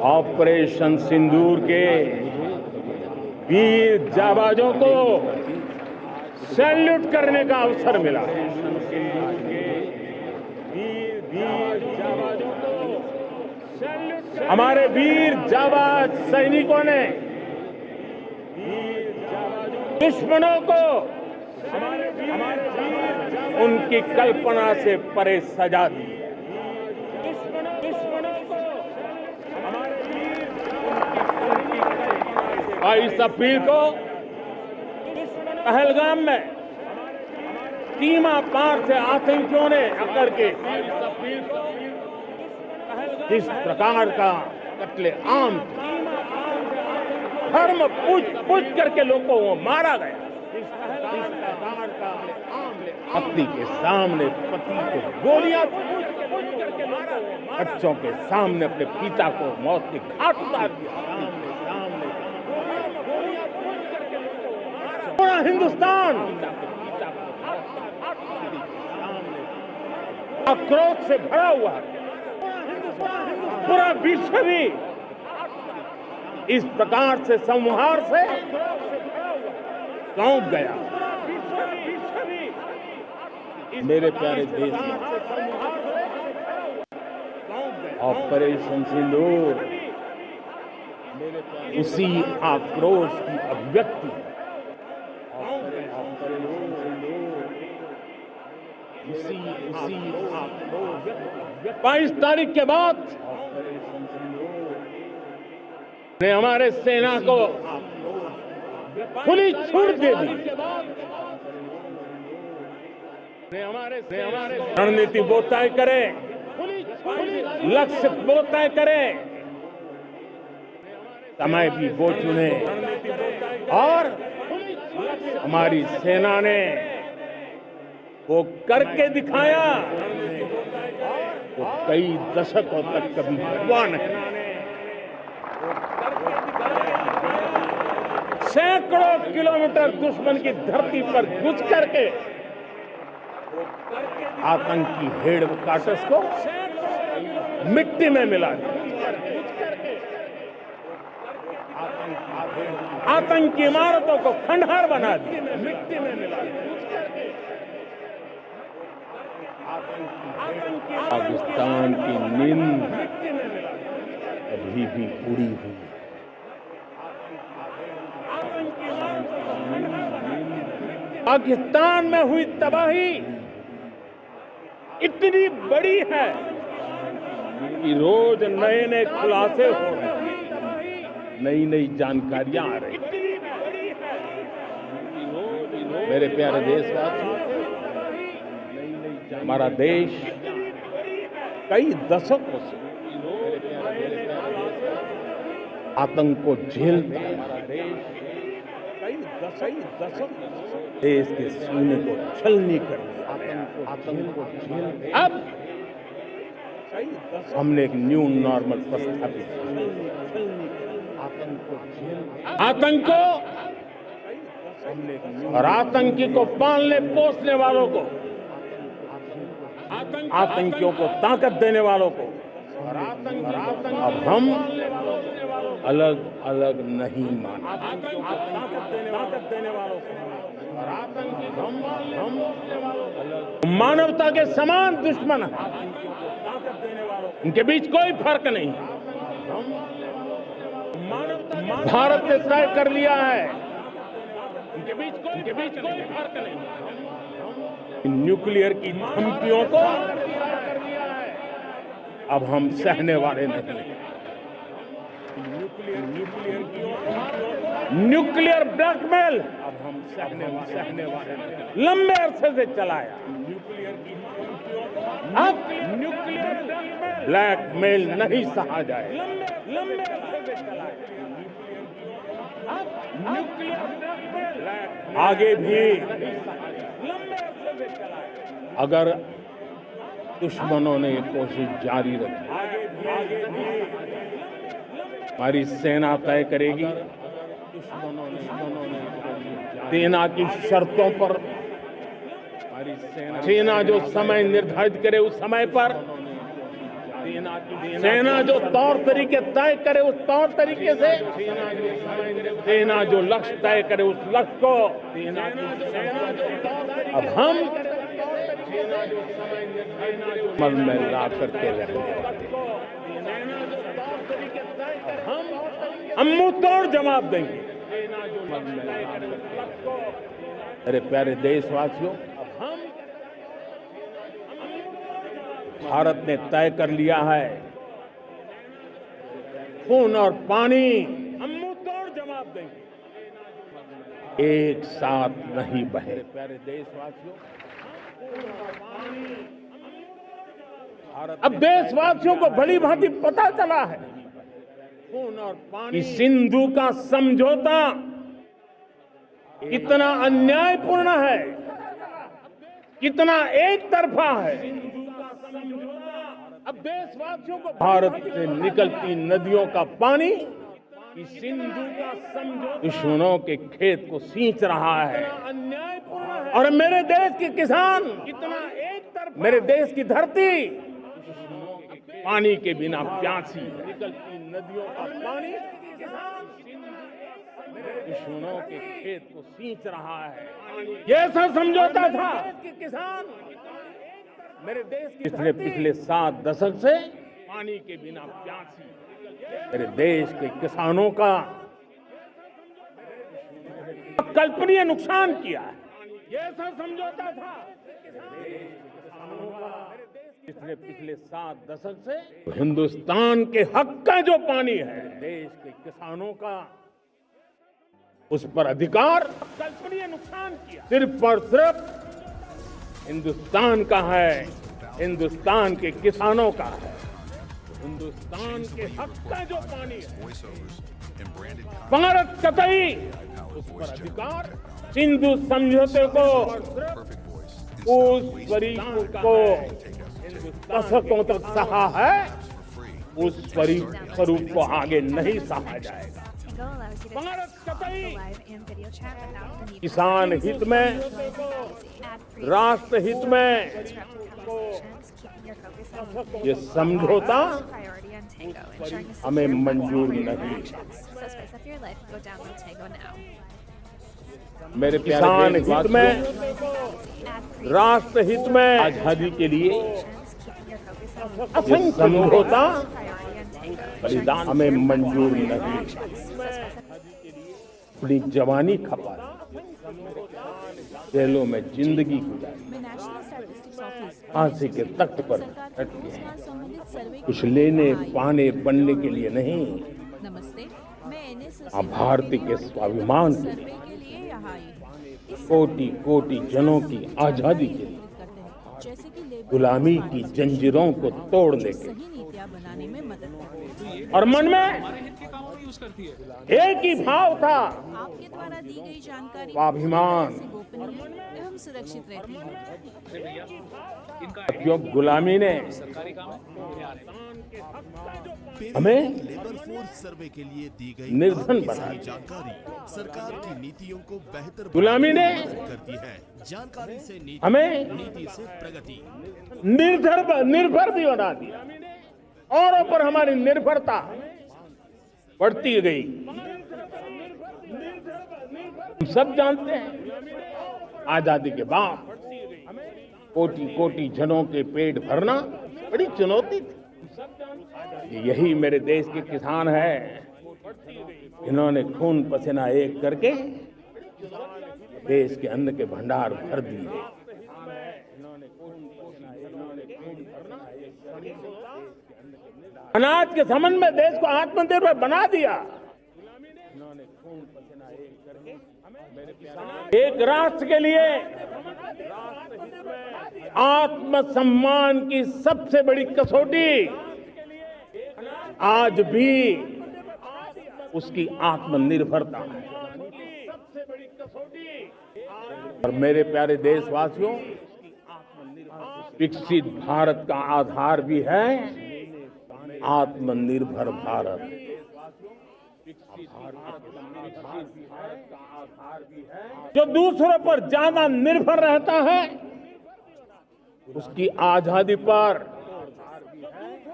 ऑपरेशन सिंदूर के वीर जाबाजों को सैल्यूट करने का अवसर मिला। हमारे वीर जाबाज सैनिकों ने दुश्मनों को उनकी कल्पना से परे सजा दी। और इस अपील को पहलगाम में सीमा पार से आतंकियों ने आकर के जिस प्रकार का कत्ले आम, धर्म पूछ करके लोगों को मारा गया, पत्नी के सामने पति को गोलियां, बच्चों के सामने अपने पिता को मौत के घाट उतार दिया। पूरा हिंदुस्तान आक्रोश से भरा हुआ है। पूरा विश्व भी इस प्रकार से संहार से कांप गया। मेरे प्यारे देश, ऑपरेशन सिंदूर उसी आक्रोश की अभिव्यक्ति। 22 तारीख के बाद ने हमारे सेना को खुली छूट दे दी। रणनीति वो तय करे, लक्ष्य वो तय करे, समय भी वो चुने और हमारी सेना ने वो करके दिखाया। को कई दशकों तक कभी हुआ नहीं। सैकड़ों किलोमीटर दुश्मन की धरती पर घुस करके आतंकी हेड क्वार्टर्स को मिट्टी में मिला दिया, आतंकी इमारतों को खंडहर बना दिया, मिट्टी में मिला दिया। पाकिस्तान की नींद अभी भी उड़ी हुई है। पाकिस्तान में हुई तबाही इतनी बड़ी है कि रोज नए नए खुलासे हो रहे हैं, नई नई जानकारियां आ रही हैं। मेरे प्यारे देशवासियों, हमारा देश कई दशकों से आतंक को झेलता है। देश के सीने को छलनी कर दिया, आतंक को झेल। अब हमने एक न्यू नॉर्मल प्रस्थापित किया। आतंक को और आतंकी को पालने पोसने वालों को, आतंकियों को ताकत देने वालों को अब हम अलग अलग नहीं मानते। हम मानवता के समान दुश्मन हैं, इनके बीच कोई फर्क नहीं। भारत ने तय कर लिया है, इनके बीच कोई फर्क नहीं। न्यूक्लियर की धमकियों को अब हम सहने वाले नहीं। न्यूक्लियर ब्लैकमेल अब हम सहने वाले नहीं। लंबे अरसे से चलाया, अब न्यूक्लियर ब्लैकमेल नहीं सहा जाए। लंबे अरसे से चलाया, अब न्यूक्लियर ब्लैकमेल आगे भी लंबे अरसे से चलाया। अगर दुश्मनों ने ये कोशिश जारी रखी, हमारी सेना तय करेगी। सेना की शर्तों पर, सेना जो समय निर्धारित करे उस समय पर, सेना जो तौर तरीके तय करे उस तौर तरीके से, सेना जो लक्ष्य तय करे उस लक्ष्य को अब हम मन में ला करके रहने वाले। हम मुंह तोड़ जवाब देंगे। मेरे प्यारे देशवासियों, भारत ने तय कर लिया है, खून और पानी हम मुंह तोड़ जवाब देंगे, एक साथ नहीं बहे। प्यारे देशवासियों, अब देशवासियों को भली भांति पता चला है कि सिंधु का समझौता कितना अन्यायपूर्ण है, कितना एक तरफा है। अब देशवासियों को भारत से निकलती नदियों का पानी सिंधु का समझौता दुश्मनों के खेत को सींच रहा है। और मेरे देश के किसान कितना एक तरफा, मेरे देश की धरती पानी के बिना प्यासी है। निकलती नदियों का पानी दुश्मनों के खेत को सींच रहा है। ये ऐसा समझौता था किसान मेरे देश की पिछले 7 दशक से पानी के बिना प्यासी मेरे देश के किसानों का अकल्पनीय नुकसान किया है। ये ऐसा समझौता था पिछले 7 दशक से हिंदुस्तान के हक का जो पानी है, देश के किसानों का उस पर अधिकार अकल्पनीय नुकसान किया। सिर्फ और सिर्फ हिंदुस्तान का है, हिंदुस्तान के किसानों का है। हिंदुस्तान के हक का जो पानी है, भारत कतई उस पर अधिकार सिंधु समझौते को उस तरीकों को दशकों तक सहा है, उस स्वरूप को आगे नहीं सहा जाएगा। भारत कतई किसान हित में, राष्ट्र हित में ये समझौता हमें मंजूर नहीं। मेरे किसान हित में, राष्ट्र हित में, आजादी के लिए ये समझौता बलिदान हमें मंजूर नहीं। अपनी जवानी खपा, जेलों में जिंदगी गुजारी, फांसी के तख्त पर बैठे हैं, कुछ लेने पाने बनने के लिए नहीं, भारतीय के स्वाभिमान के लिए, कोटि कोटि जनों की आजादी के लिए, गुलामी की जंजीरों को तोड़ने के लिए। और मन में एक ही भाव था, आपके द्वारा दी गई जानकारी स्वाभिमान। एवं सुरक्षित रहती है। क्यों गुलामी ने हमें लेबर फोर्स सर्वे के लिए दी गई निर्धन बना दिया। जानकारी सरकार की नीतियों को बेहतर गुलामी ने करती है। जानकारी से नीति, हमें नीति से प्रगति। निर्भर भी बना दिया, औरों पर हमारी निर्भरता बढ़ती गई। हम सब जानते हैं, आजादी के बाद कोटि कोटि जनों के पेट भरना बड़ी चुनौती थी। यही मेरे देश के किसान हैं, इन्होंने खून पसीना एक करके देश के अन्न के भंडार भर दिए। अनाज के संबंध में देश को आत्मनिर्भर बना दिया। एक राष्ट्र के लिए आत्मसम्मान की सबसे बड़ी कसौटी आज भी उसकी आत्मनिर्भरता है। और मेरे प्यारे देशवासियों, विकसित भारत का आधार भी है आत्मनिर्भर भारत। जो दूसरों पर ज्यादा निर्भर रहता है, उसकी आजादी पर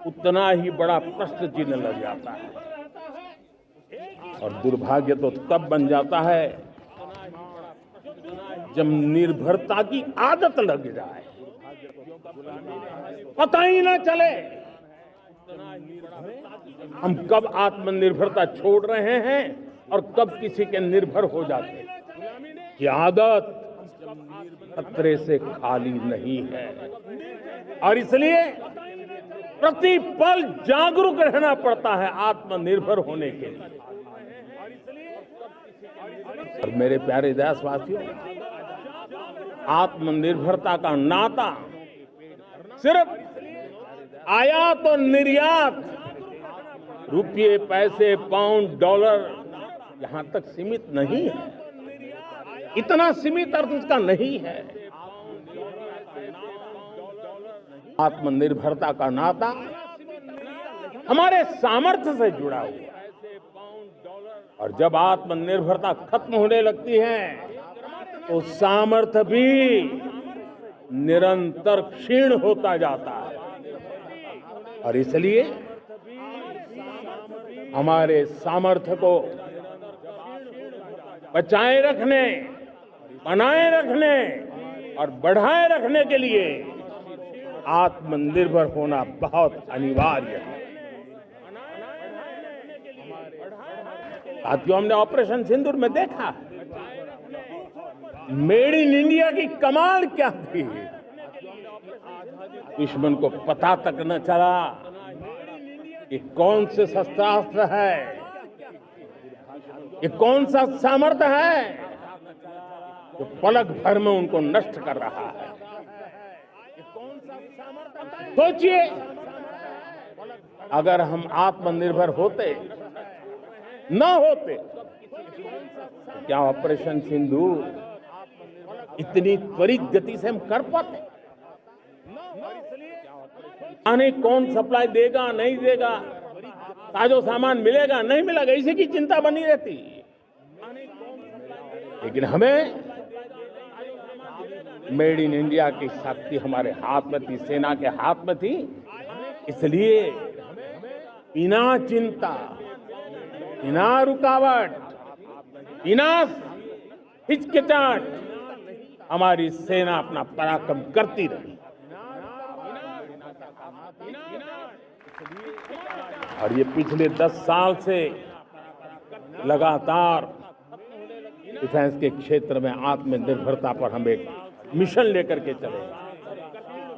उतना ही बड़ा प्रश्न चिन्ह लग जाता है। और दुर्भाग्य तो तब बन जाता है जब निर्भरता की आदत लग जाए, पता ही ना चले हम कब आत्मनिर्भरता छोड़ रहे हैं और कब किसी के निर्भर हो जाते हैं। ये आदत खतरे से खाली नहीं है और इसलिए प्रति पल जागरूक रहना पड़ता है आत्मनिर्भर होने के लिए। और मेरे प्यारे देशवासियों, आत्मनिर्भरता का नाता सिर्फ आयात और निर्यात, रुपये, पैसे, पाउंड, डॉलर यहां तक सीमित नहीं है। इतना सीमित अर्थ उसका नहीं है। आत्मनिर्भरता का नाता हमारे सामर्थ्य से जुड़ा हुआ है। और जब आत्मनिर्भरता खत्म होने लगती है तो सामर्थ्य भी निरंतर क्षीण होता जाता है। और इसलिए हमारे सामर्थ्य को बचाए रखने, बनाए रखने और बढ़ाए रखने के लिए आत्मनिर्भर होना बहुत अनिवार्य है। साथियों, हमने ऑपरेशन सिंदूर में देखा मेड इन इंडिया की कमाल क्या थी। दुश्मन को पता तक न चला कि कौन से शस्त्रास्त्र है, ये कौन सा सामर्थ्य है जो पलक भर में उनको नष्ट कर रहा है। सोचिए, अगर हम आत्मनिर्भर होते न होते तो क्या ऑपरेशन सिंदूर इतनी त्वरित गति से हम कर पाते? पानी कौन सप्लाई देगा नहीं देगा, ताजो सामान मिलेगा नहीं मिलेगा, इसी की चिंता बनी रहती। लेकिन हमें मेड इन इंडिया की शक्ति हमारे हाथ में थी, सेना के हाथ में थी, इसलिए बिना चिंता, बिना रुकावट, बिना हिचकिचाहट हमारी सेना अपना पराक्रम करती रही। और ये पिछले 10 साल से लगातार डिफेंस के क्षेत्र में आत्मनिर्भरता पर हम एक मिशन लेकर के चले,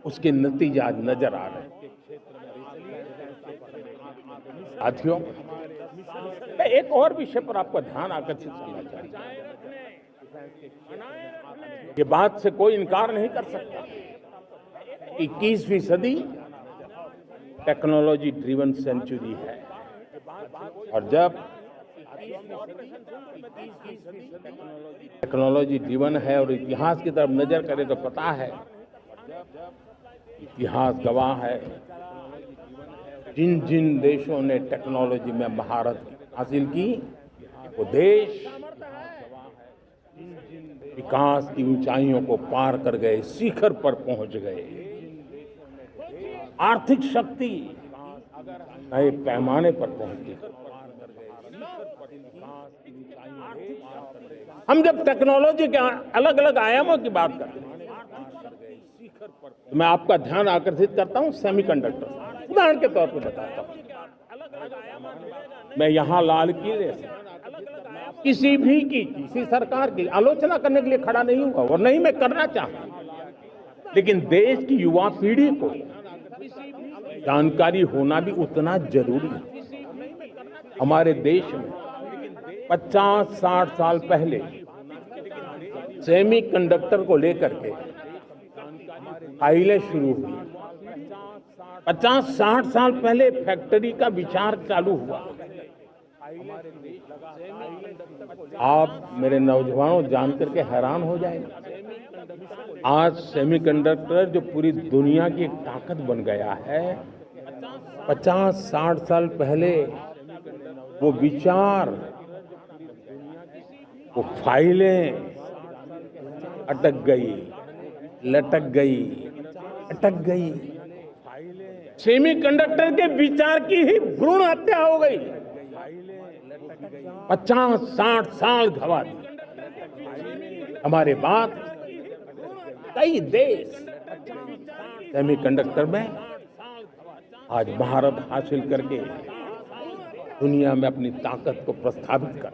उसके नतीजे आज नजर आ रहे हैं। साथियों, मैं एक और विषय पर आपका ध्यान आकर्षित करना चाहता हूं। ये बात से कोई इनकार नहीं कर सकता, 21वीं सदी टेक्नोलॉजी ड्रिवन सेंचुरी है। और जब टेक्नोलॉजी ड्रिवन है और इतिहास की तरफ नजर करें तो पता है, इतिहास गवाह है, जिन जिन देशों ने टेक्नोलॉजी में महारत हासिल की वो देश विकास की ऊंचाइयों को पार कर गए, शिखर पर पहुंच गए। आर्थिक शक्ति नए पैमाने पर पहुंची। हम जब टेक्नोलॉजी के अलग अलग आयामों की बात करते हैं तो मैं आपका ध्यान आकर्षित करता हूं सेमीकंडक्टर। उदाहरण के तौर पर बताता हूं, मैं यहां लाल किले से किसी सरकार की आलोचना करने के लिए खड़ा नहीं हुआ और नहीं मैं करना चाहता, लेकिन देश की युवा पीढ़ी को जानकारी होना भी उतना जरूरी है। हमारे देश में 50-60 साल पहले सेमीकंडक्टर को लेकर के फाइलें शुरू हुई। 50-60 साल पहले फैक्ट्री का विचार चालू हुआ। आप मेरे नौजवानों जान करके हैरान हो जाएंगे, आज सेमीकंडक्टर जो पूरी दुनिया की एक ताकत बन गया है, 50-60 साल पहले वो विचार, वो फाइलें अटक गई, लटक गई, अटक गई। सेमीकंडक्टर के विचार की ही भ्रूण हत्या हो गई। 50-60 साल गवा दी। हमारे बाद कई देश सेमीकंडक्टर में आज महारत हासिल करके दुनिया में अपनी ताकत को प्रस्थापित कर।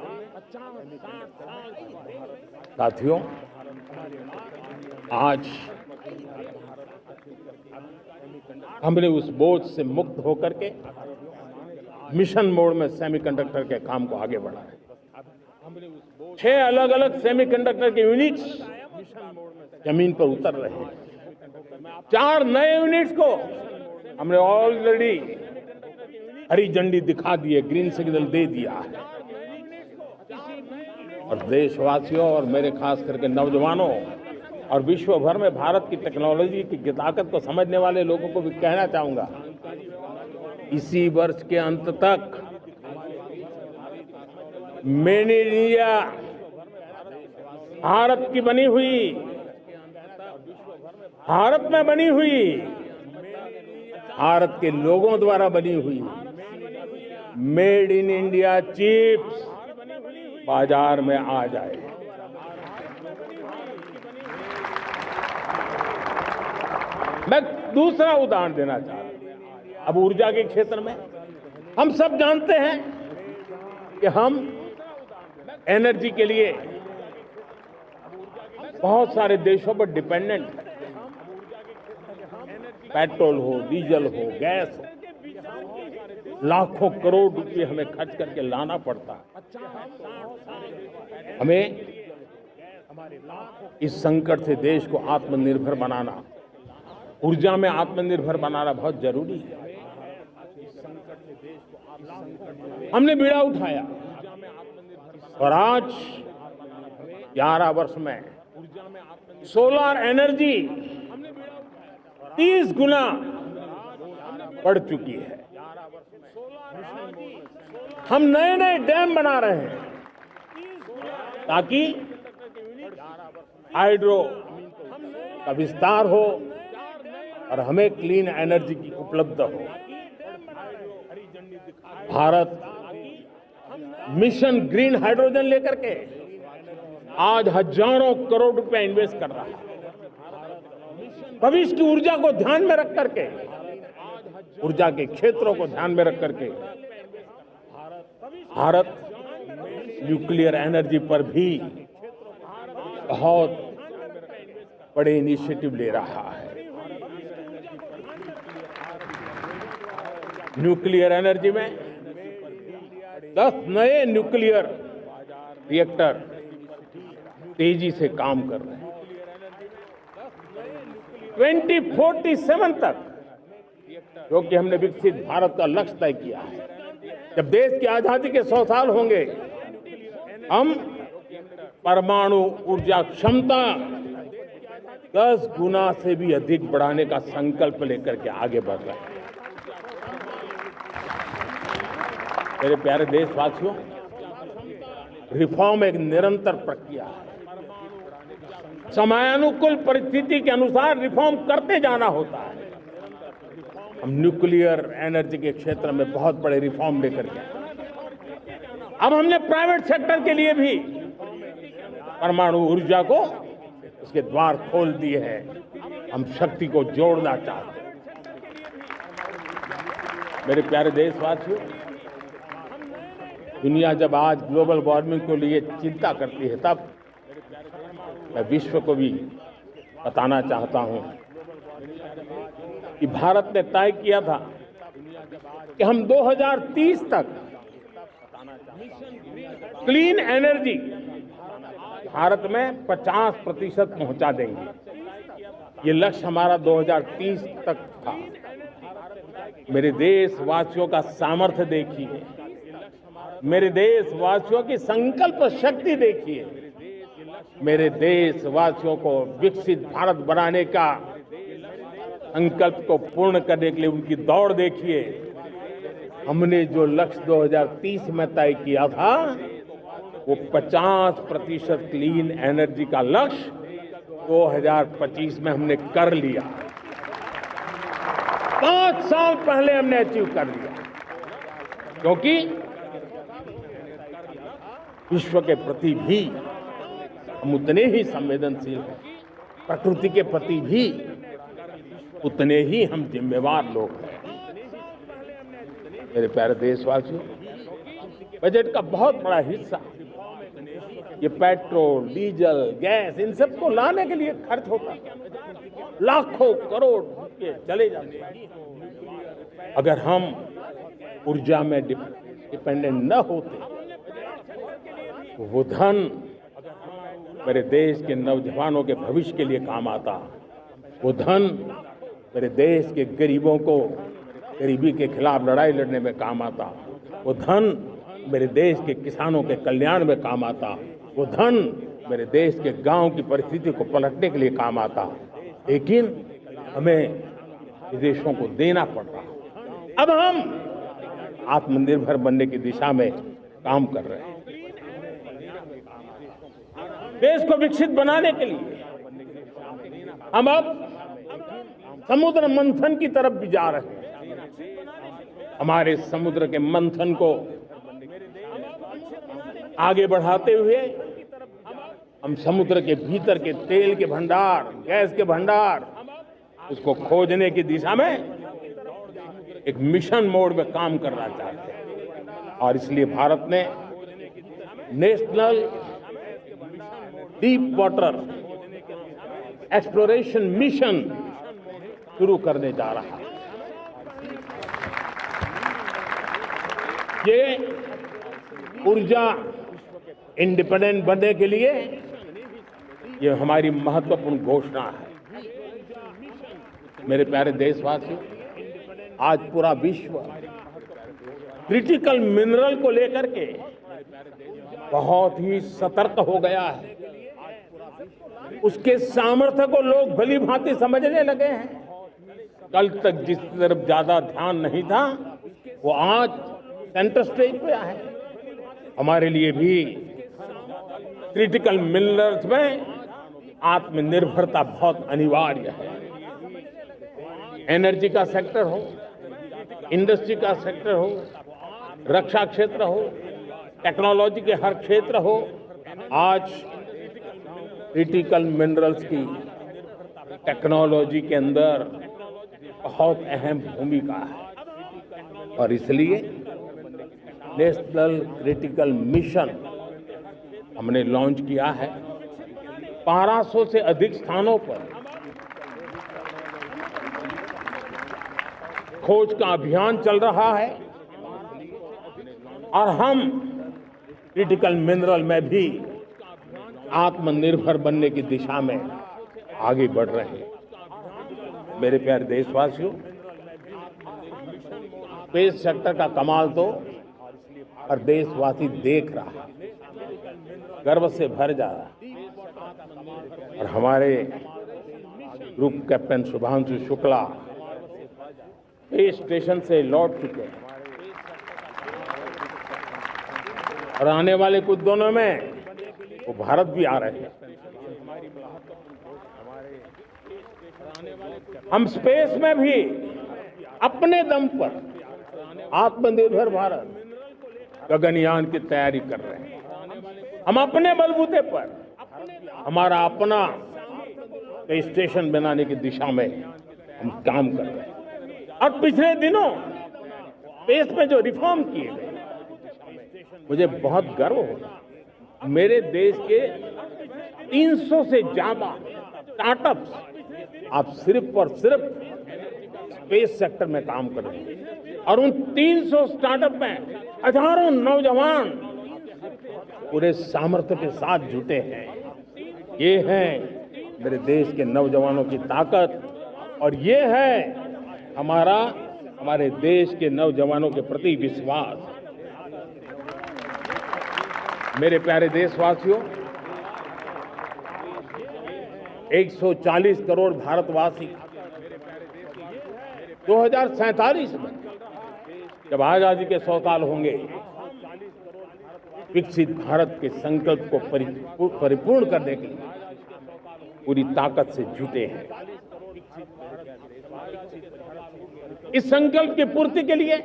साथियों, आज हमने उस बोझ से मुक्त होकर के मिशन मोड में सेमीकंडक्टर के काम को आगे बढ़ाया। 6 अलग अलग सेमीकंडक्टर के यूनिट्स जमीन पर उतर रहे हैं। 4 नए यूनिट्स को हमने ऑलरेडी हरी झंडी दिखा दी है, ग्रीन सिग्नल दे दिया है। और देशवासियों और मेरे खास करके नौजवानों और विश्व भर में भारत की टेक्नोलॉजी की ताकत को समझने वाले लोगों को भी कहना चाहूंगा, इसी वर्ष के अंत तक मेड इन इंडिया भारत की बनी हुई, भारत में बनी हुई, भारत के लोगों द्वारा बनी हुई मेड इन इंडिया चिप्स बाजार में आ जाए। मैं दूसरा उदाहरण देना चाहता हूं। अब ऊर्जा के क्षेत्र में हम सब जानते हैं कि हम एनर्जी के लिए बहुत सारे देशों पर डिपेंडेंट हैं। पेट्रोल हो, डीजल हो, गैस हो, लाखों करोड़ रुपए हमें खर्च करके लाना पड़ता है। हमें इस संकट से देश को आत्मनिर्भर बनाना, ऊर्जा में आत्मनिर्भर बनाना बहुत जरूरी है। हमने बीड़ा उठाया और आज 11 वर्ष में सोलर एनर्जी 30 गुना बढ़ चुकी है। हम नए नए डैम बना रहे हैं ताकि हाइड्रो का विस्तार हो और हमें क्लीन एनर्जी की उपलब्ध हो। भारत मिशन ग्रीन हाइड्रोजन लेकर के आज हजारों करोड़ रुपए इन्वेस्ट कर रहा है। भविष्य की ऊर्जा को ध्यान में रख करके, ऊर्जा के क्षेत्रों को ध्यान में रख करके भारत न्यूक्लियर एनर्जी पर भी बहुत बड़े इनिशिएटिव ले रहा है। न्यूक्लियर एनर्जी में 10 नए न्यूक्लियर रिएक्टर तेजी से काम कर रहे हैं। 2047 तक, जो कि हमने विकसित भारत का लक्ष्य तय किया है, जब देश की आजादी के 100 साल होंगे, हम परमाणु ऊर्जा क्षमता 10 गुना से भी अधिक बढ़ाने का संकल्प लेकर के आगे बढ़ रहे हैं। मेरे प्यारे देशवासियों, रिफॉर्म एक निरंतर प्रक्रिया है। समयानुकूल परिस्थिति के अनुसार रिफॉर्म करते जाना होता है। हम न्यूक्लियर एनर्जी के क्षेत्र में बहुत बड़े रिफॉर्म लेकर के अब हमने प्राइवेट सेक्टर के लिए भी परमाणु ऊर्जा को उसके द्वार खोल दिए हैं। हम शक्ति को जोड़ना चाहते हैं। मेरे प्यारे देशवासियों, दुनिया जब आज ग्लोबल वार्मिंग को लिए चिंता करती है, तब मैं विश्व को भी बताना चाहता हूं कि भारत ने तय किया था कि हम 2030 तक क्लीन एनर्जी भारत में 50% पहुंचा देंगे। ये लक्ष्य हमारा 2030 तक था। मेरे देशवासियों का सामर्थ्य देखिए, मेरे देशवासियों की संकल्प शक्ति देखिए, मेरे देशवासियों को विकसित भारत बनाने का संकल्प को पूर्ण करने के लिए उनकी दौड़ देखिए। हमने जो लक्ष्य 2030 में तय किया था, वो 50% क्लीन एनर्जी का लक्ष्य 2025 में हमने कर लिया। 5 साल पहले हमने अचीव कर लिया, क्योंकि विश्व के प्रति भी हम उतने ही संवेदनशील हैं, प्रकृति के प्रति भी उतने ही हम जिम्मेवार लोग हैं। मेरे प्यारे देशवासियों, बजट का बहुत बड़ा हिस्सा ये पेट्रोल, डीजल, गैस, इन सब को लाने के लिए खर्च होता है। लाखों करोड़ रुपए चले जाते हैं। अगर हम ऊर्जा में डिपेंडेंट न होते, तो वो धन मेरे देश के नौजवानों के भविष्य के लिए काम आता। वो धन मेरे देश के गरीबों को गरीबी के खिलाफ लड़ाई लड़ने में काम आता। वो धन मेरे देश के किसानों के कल्याण में काम आता। वो धन मेरे देश के गांव की परिस्थिति को पलटने के लिए काम आता। लेकिन हमें विदेशों को देना पड़ रहा। अब हम आत्मनिर्भर बनने की दिशा में काम कर रहे हैं। देश को विकसित बनाने के लिए हम अब समुद्र मंथन की तरफ भी जा रहे हैं। हमारे समुद्र के मंथन को आगे बढ़ाते हुए हम समुद्र के भीतर के तेल के भंडार, गैस के भंडार, उसको खोजने की दिशा में एक मिशन मोड में काम करना चाहते हैं। और इसलिए भारत ने national deep water exploration mission शुरू करने जा रहा है। ये ऊर्जा इंडिपेंडेंट बनने के लिए ये हमारी महत्वपूर्ण घोषणा है। मेरे प्यारे देशवासियों, आज पूरा विश्व क्रिटिकल मिनरल को लेकर के बहुत ही सतर्क हो गया है। उसके सामर्थ्य को लोग भली भांति समझने लगे हैं। कल तक जिस तरफ ज्यादा ध्यान नहीं था वो आज सेंटर स्टेज पे है। हमारे लिए भी क्रिटिकल मिनरल्स में आत्मनिर्भरता बहुत अनिवार्य है। एनर्जी का सेक्टर हो, इंडस्ट्री का सेक्टर हो, रक्षा क्षेत्र हो, टेक्नोलॉजी के हर क्षेत्र हो, आज क्रिटिकल मिनरल्स की टेक्नोलॉजी के अंदर बहुत अहम भूमिका है। और इसलिए नेशनल क्रिटिकल मिशन हमने लॉन्च किया है। 1200 से अधिक स्थानों पर खोज का अभियान चल रहा है और हम क्रिटिकल मिनरल में भी आत्मनिर्भर बनने की दिशा में आगे बढ़ रहे हैं। मेरे प्यारे देशवासियों, स्पेस सेक्टर का कमाल तो हर देशवासी देख रहा है, गर्व से भर जा रहा है। और हमारे group captain Shubhanshu Shukla space station से लौट चुके हैं और आने वाले कुछ दिनों में वो भारत भी आ रहे हैं। हम स्पेस में भी अपने दम पर आत्मनिर्भर भारत गगनयान की तैयारी कर रहे हैं। हम अपने बलबूते पर हमारा अपना स्टेशन बनाने की दिशा में हम काम कर रहे हैं। और पिछले दिनों स्पेस में जो रिफॉर्म किए गए, मुझे बहुत गर्व हो रहा। मेरे देश के 300 से ज्यादा स्टार्टअप्स आप सिर्फ और सिर्फ स्पेस सेक्टर में काम कर रहे हैं और उन 300 स्टार्टअप में हजारों नौजवान पूरे सामर्थ्य के साथ जुटे हैं। ये है मेरे देश के नौजवानों की ताकत और ये है हमारे देश के नौजवानों के प्रति विश्वास। मेरे प्यारे देशवासियों, 140 करोड़ भारतवासी 2047 में जब आजादी के 100 साल होंगे, विकसित भारत के संकल्प को परिपूर्ण करने के लिए पूरी ताकत से जुटे हैं। इस संकल्प की पूर्ति के लिए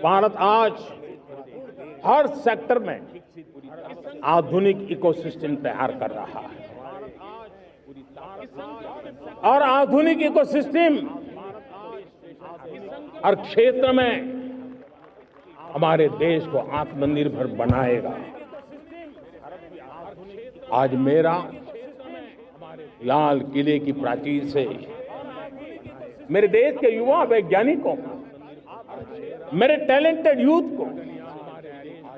भारत आज हर सेक्टर में आधुनिक इकोसिस्टम तैयार कर रहा है और आधुनिक इकोसिस्टम हर क्षेत्र में हमारे देश को आत्मनिर्भर बनाएगा। आज मेरा लाल किले की प्राचीर से मेरे देश के युवा वैज्ञानिकों को, मेरे टैलेंटेड यूथ को,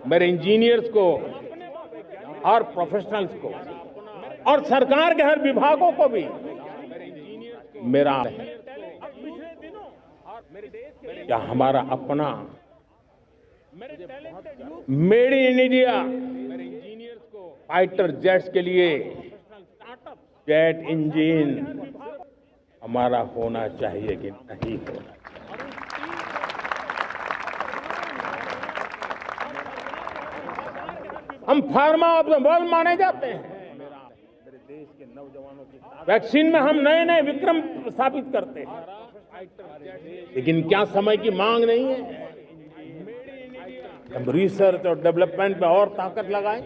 मेरे इंजीनियर्स को और प्रोफेशनल्स को और सरकार के हर विभागों को भी मेरा क्या हमारा अपना made in India fighter jets के लिए जेट इंजन हमारा होना चाहिए कि नहीं होना चाहिए। हम फार्मा ऑफ द वर्ल्ड माने जाते हैं। वैक्सीन में हम नए नए विक्रम स्थापित करते हैं, लेकिन क्या समय की मांग नहीं है? हम रिसर्च और डेवलपमेंट में और ताकत लगाएं,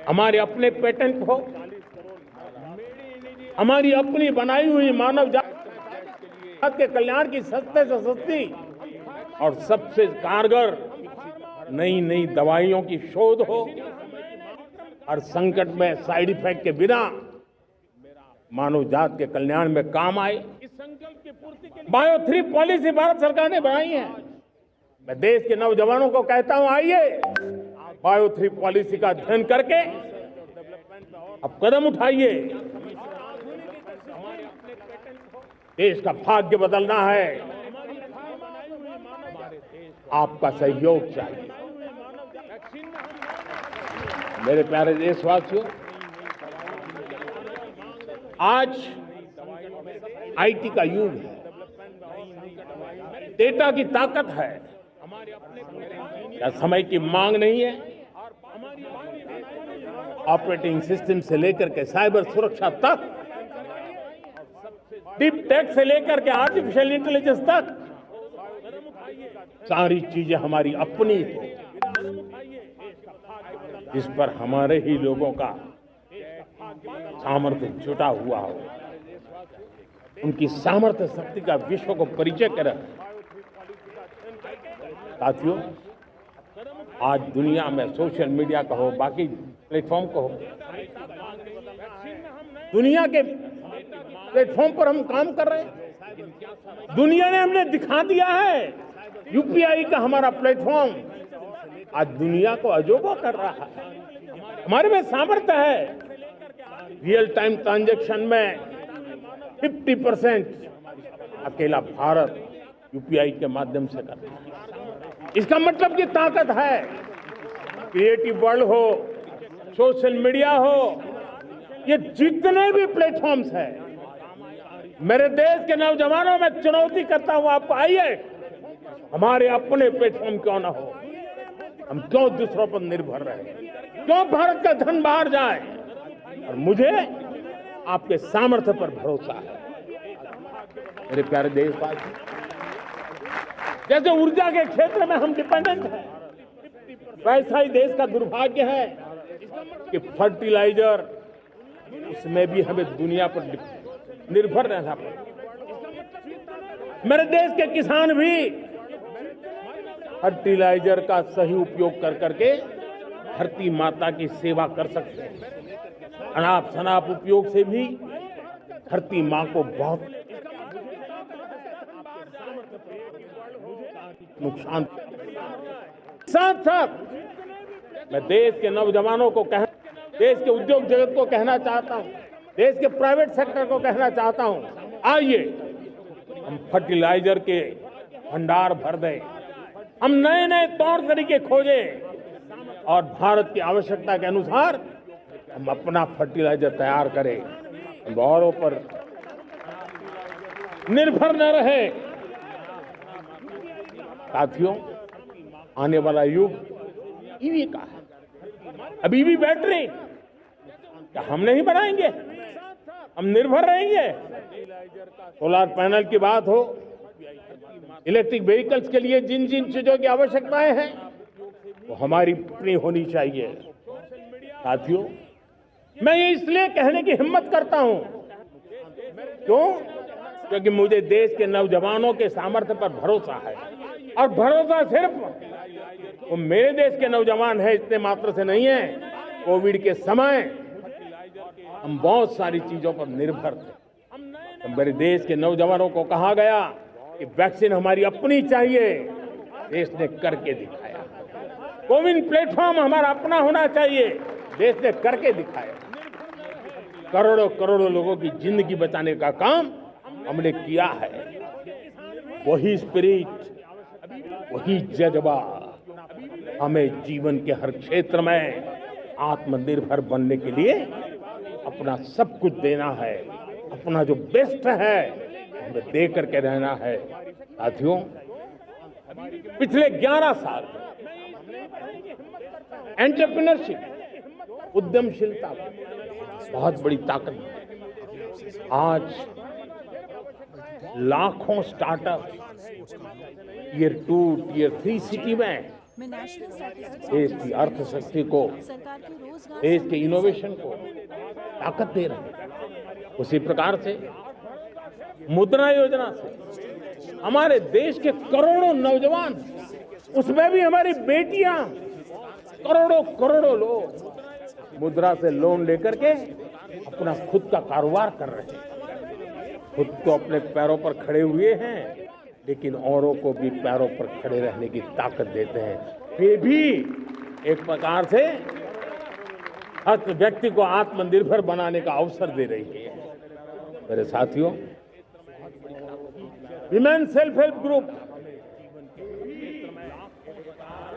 हमारे अपने पेटेंट हो, हमारी अपनी बनाई हुई मानव जाति के कल्याण की सस्ते से सस्ती और सबसे कारगर नई नई दवाइयों की शोध हो और संकट में साइड इफेक्ट के बिना मानव जाति के कल्याण में काम आए। बायो 3 पॉलिसी भारत सरकार ने बनाई है। मैं देश के नौजवानों को कहता हूं, आइए बायो 3 पॉलिसी का अध्ययन करके अब कदम उठाइए। देश का भाग्य बदलना है, आपका सहयोग चाहिए। मेरे प्यारे देशवासियों, आज आईटी का युग है, डेटा की ताकत है। क्या समय की मांग नहीं है? ऑपरेटिंग सिस्टम से लेकर के साइबर सुरक्षा तक, डीप टेक से लेकर के आर्टिफिशियल इंटेलिजेंस तक, सारी चीजें हमारी अपनी हो, जिस पर हमारे ही लोगों का सामर्थ्य जुटा हुआ हो, उनकी सामर्थ्य शक्ति का विश्व को परिचय करें। साथियों, आज दुनिया में सोशल मीडिया का हो, बाकी प्लेटफॉर्म को हो, दुनिया के प्लेटफॉर्म पर हम काम कर रहे हैं। दुनिया ने हमने दिखा दिया है, यूपीआई का हमारा प्लेटफॉर्म आज दुनिया को अजोबा कर रहा है। हमारे में सामर्थ्य है। रियल टाइम ट्रांजैक्शन में 50% अकेला भारत यूपीआई के माध्यम से करता है। इसका मतलब की ताकत है। क्रिएटिव वर्ल्ड हो, सोशल मीडिया हो, ये जितने भी प्लेटफॉर्म्स हैं, मेरे देश के नौजवानों में चुनौती करता हूं आपको, आइए हमारे अपने प्लेटफॉर्म क्यों ना हो, हम क्यों दूसरों पर निर्भर रहे, क्यों भारत का धन बाहर जाए। और मुझे आपके सामर्थ्य पर भरोसा है। मेरे प्यारे देशवासी, जैसे ऊर्जा के क्षेत्र में हम डिपेंडेंट हैं, वैसा ही देश का दुर्भाग्य है कि फर्टिलाइजर, उसमें भी हमें दुनिया पर निर्भर रहना पड़ता। मेरे देश के किसान भी फर्टिलाइजर का सही उपयोग कर करके धरती माता की सेवा कर सकते हैं। अनाप शनाप उपयोग से भी धरती मां को बहुत नुकसान। साथ साथ मैं देश के नौजवानों को देश के उद्योग जगत को कहना चाहता हूं, देश के प्राइवेट सेक्टर को कहना चाहता हूं, आइए हम फर्टिलाइजर के भंडार भर दें, हम नए नए तौर तरीके खोजें और भारत की आवश्यकता के अनुसार हम अपना फर्टिलाइजर तैयार करें। हम औरों पर निर्भर न रहे। साथियों, आने वाला युग ईवी का है। अब ईवी बैटरी क्या हम नहीं बनाएंगे? हम निर्भर रहेंगे। सोलर पैनल की बात हो, इलेक्ट्रिक व्हीकल्स के लिए जिन जिन चीजों की आवश्यकताएं हैं वो हमारी अपनी होनी चाहिए। साथियों, मैं ये इसलिए कहने की हिम्मत करता हूं, क्यों? क्योंकि मुझे देश के नौजवानों के सामर्थ्य पर भरोसा है। और भरोसा सिर्फ वो मेरे देश के नौजवान है इतने मात्र से नहीं है। कोविड के समय हम बहुत सारी चीजों पर निर्भर थे। तो मेरे देश के नौजवानों को कहा गया कि वैक्सीन हमारी अपनी चाहिए, देश ने करके दिखाया। कोविन प्लेटफॉर्म हमारा अपना होना चाहिए, देश ने करके दिखाया। करोड़ों करोड़ों लोगों की जिंदगी बचाने का काम हमने किया है। वही स्पिरिट, वही जज्बा हमें जीवन के हर क्षेत्र में आत्मनिर्भर बनने के लिए अपना सब कुछ देना है। अपना जो बेस्ट है हमें दे करके रहना है। साथियों, पिछले 11 साल एंटरप्रेन्योरशिप, उद्यमशीलता बहुत बड़ी ताकत है। आज लाखों स्टार्टअप टियर 2, टियर 3 सिटी में देश की अर्थशक्ति को, देश के इनोवेशन को ताकत दे रहे हैं। उसी प्रकार से मुद्रा योजना से हमारे देश के करोड़ों नौजवान, उसमें भी हमारी बेटियां, करोड़ों करोड़ों लोग मुद्रा से लोन लेकर के अपना खुद का कारोबार कर रहे हैं। खुद तो अपने पैरों पर खड़े हुए हैं, लेकिन औरों को भी पैरों पर खड़े रहने की ताकत देते हैं। वे भी एक प्रकार से हर व्यक्ति को आत्मनिर्भर बनाने का अवसर दे रही है। मेरे साथियों, विमेन सेल्फ हेल्प ग्रुप,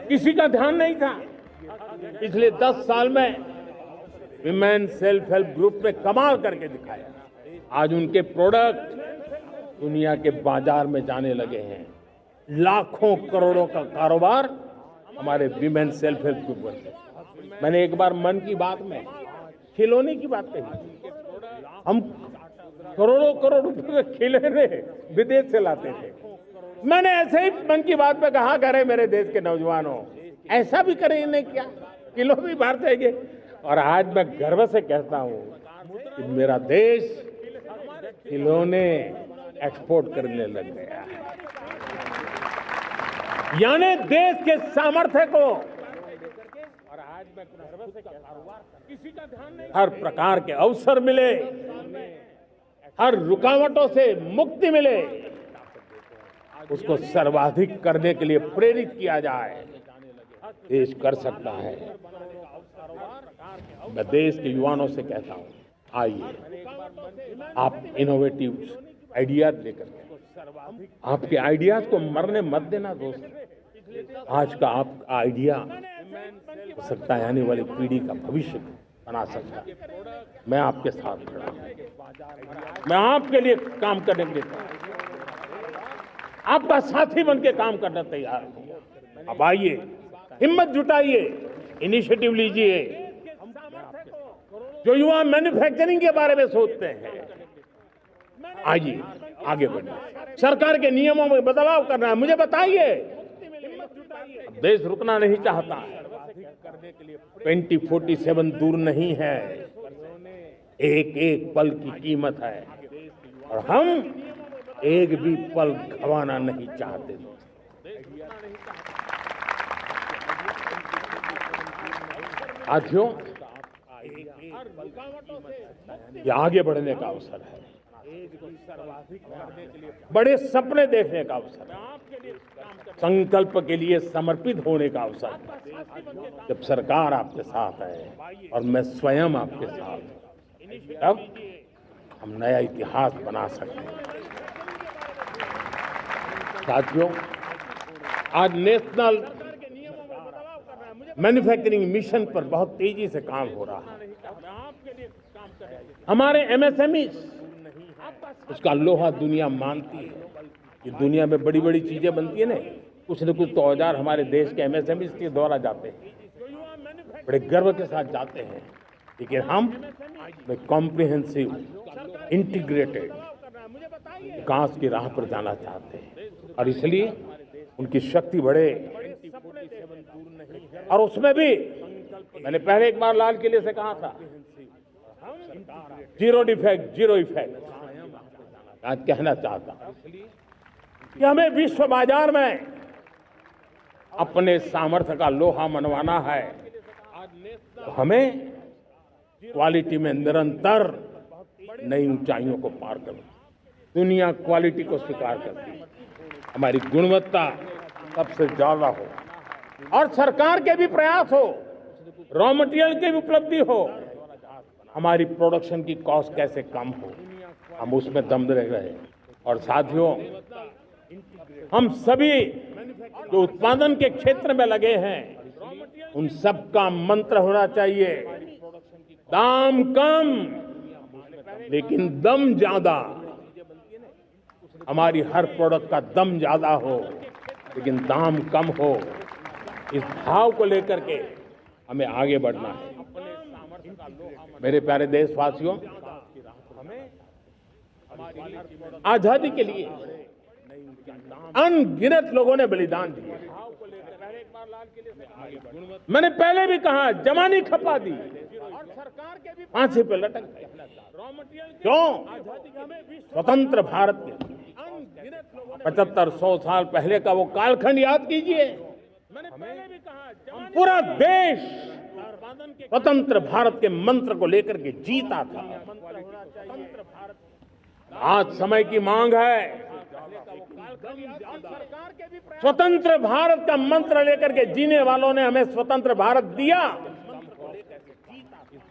किसी का ध्यान नहीं था। पिछले 10 साल में विमेन सेल्फ हेल्प ग्रुप ने कमाल करके दिखाया। आज उनके प्रोडक्ट दुनिया के बाजार में जाने लगे हैं। लाखों करोड़ों का कारोबार हमारे विमेन सेल्फ हेल्प ग्रुप बनते। मैंने एक बार मन की बात में खिलौने की बात कही। हम करोड़ों करोड़ रुपए के खिलौने विदेश से लाते थे। मैंने ऐसे ही मन की बात में कहा, करे मेरे देश के नौजवानों, ऐसा भी करें नहीं क्या, किलो भी बाहर जाएंगे। और आज मैं गर्व से कहता हूं कि मेरा देश खिलौने एक्सपोर्ट करने लग गया है। यानी देश के सामर्थ्य को, और आज मैं गर्व से कहता हूं, हर प्रकार के अवसर मिले, हर रुकावटों से मुक्ति मिले, उसको सर्वाधिक करने के लिए प्रेरित किया जाए। देश कर सकता है। मैं देश के युवाओं से कहता हूं, आइए आप इनोवेटिव आइडियाज लेकर के, आपके आइडियाज को मरने मत देना दोस्त। आज का आपका आइडिया हो सकता है आने वाली पीढ़ी का भविष्य बना सकता है। मैं आपके साथ खड़ा हूं, मैं आपके लिए काम करने के लिए आपका साथी बन के काम करना तैयार हूं। अब आइए, हिम्मत जुटाइए, इनिशिएटिव लीजिए। जो युवा मैन्युफैक्चरिंग के बारे में सोचते हैं, आइए आगे बढ़िए। सरकार के नियमों में बदलाव करना है, मुझे बताइए। देश रुकना नहीं चाहता, 2047 दूर नहीं है, एक एक पल की कीमत है और हम एक भी पल गंवाना नहीं चाहते। साथियों, ये आगे बढ़ने का अवसर है, बड़े सपने देखने का अवसर है, संकल्प के लिए समर्पित होने का अवसर है। जब सरकार आपके साथ है और मैं स्वयं आपके साथ हूं, तब हम नया इतिहास बना सकते हैं। साथियों, आज नेशनल मैन्युफैक्चरिंग मिशन पर बहुत तेजी से काम हो रहा है। हमारे एमएसएमई, उसका लोहा दुनिया मानती है कि दुनिया में बड़ी बड़ी चीजें बनती है ना, कुछ न कुछ तो औजार हमारे देश के एमएसएमई के द्वारा जाते हैं, बड़े गर्व के साथ जाते हैं। लेकिन हम कॉम्प्रिहेंसिव इंटीग्रेटेड विकास की राह पर जाना चाहते हैं और इसलिए उनकी शक्ति बढ़े। और उसमें भी मैंने पहले एक बार लाल किले से कहा था, जीरो डिफेक्ट जीरो इफेक्ट। आज कहना चाहता हूं कि हमें विश्व बाजार में अपने सामर्थ्य का लोहा मनवाना है, तो हमें क्वालिटी में निरंतर नई ऊंचाइयों को पार करना। दुनिया क्वालिटी को स्वीकार करती है, हमारी गुणवत्ता सबसे ज्यादा हो और सरकार के भी प्रयास हो, रॉ मटेरियल की भी उपलब्धि हो, हमारी प्रोडक्शन की कॉस्ट कैसे कम हो, हम उसमें दम रह रहे। और साथियों, हम सभी जो उत्पादन के क्षेत्र में लगे हैं, उन सब का मंत्र होना चाहिए, दाम कम लेकिन दम ज्यादा। हमारी हर प्रोडक्ट का दम ज्यादा हो लेकिन दाम कम हो। इस भाव को लेकर के हमें आगे बढ़ना है। मेरे प्यारे देशवासियों, आजादी के लिए अनगिनत लोगों ने बलिदान दिए। मैंने पहले भी कहा, जमानी खपा दी, फांसी पे लटक गए। क्यों? स्वतंत्र भारत के 75-100 साल पहले का वो कालखंड याद कीजिए। पूरा देश स्वतंत्र भारत के मंत्र को लेकर के जीता था। आज समय की मांग है, स्वतंत्र भारत का मंत्र लेकर के जीने वालों ने हमें स्वतंत्र भारत दिया।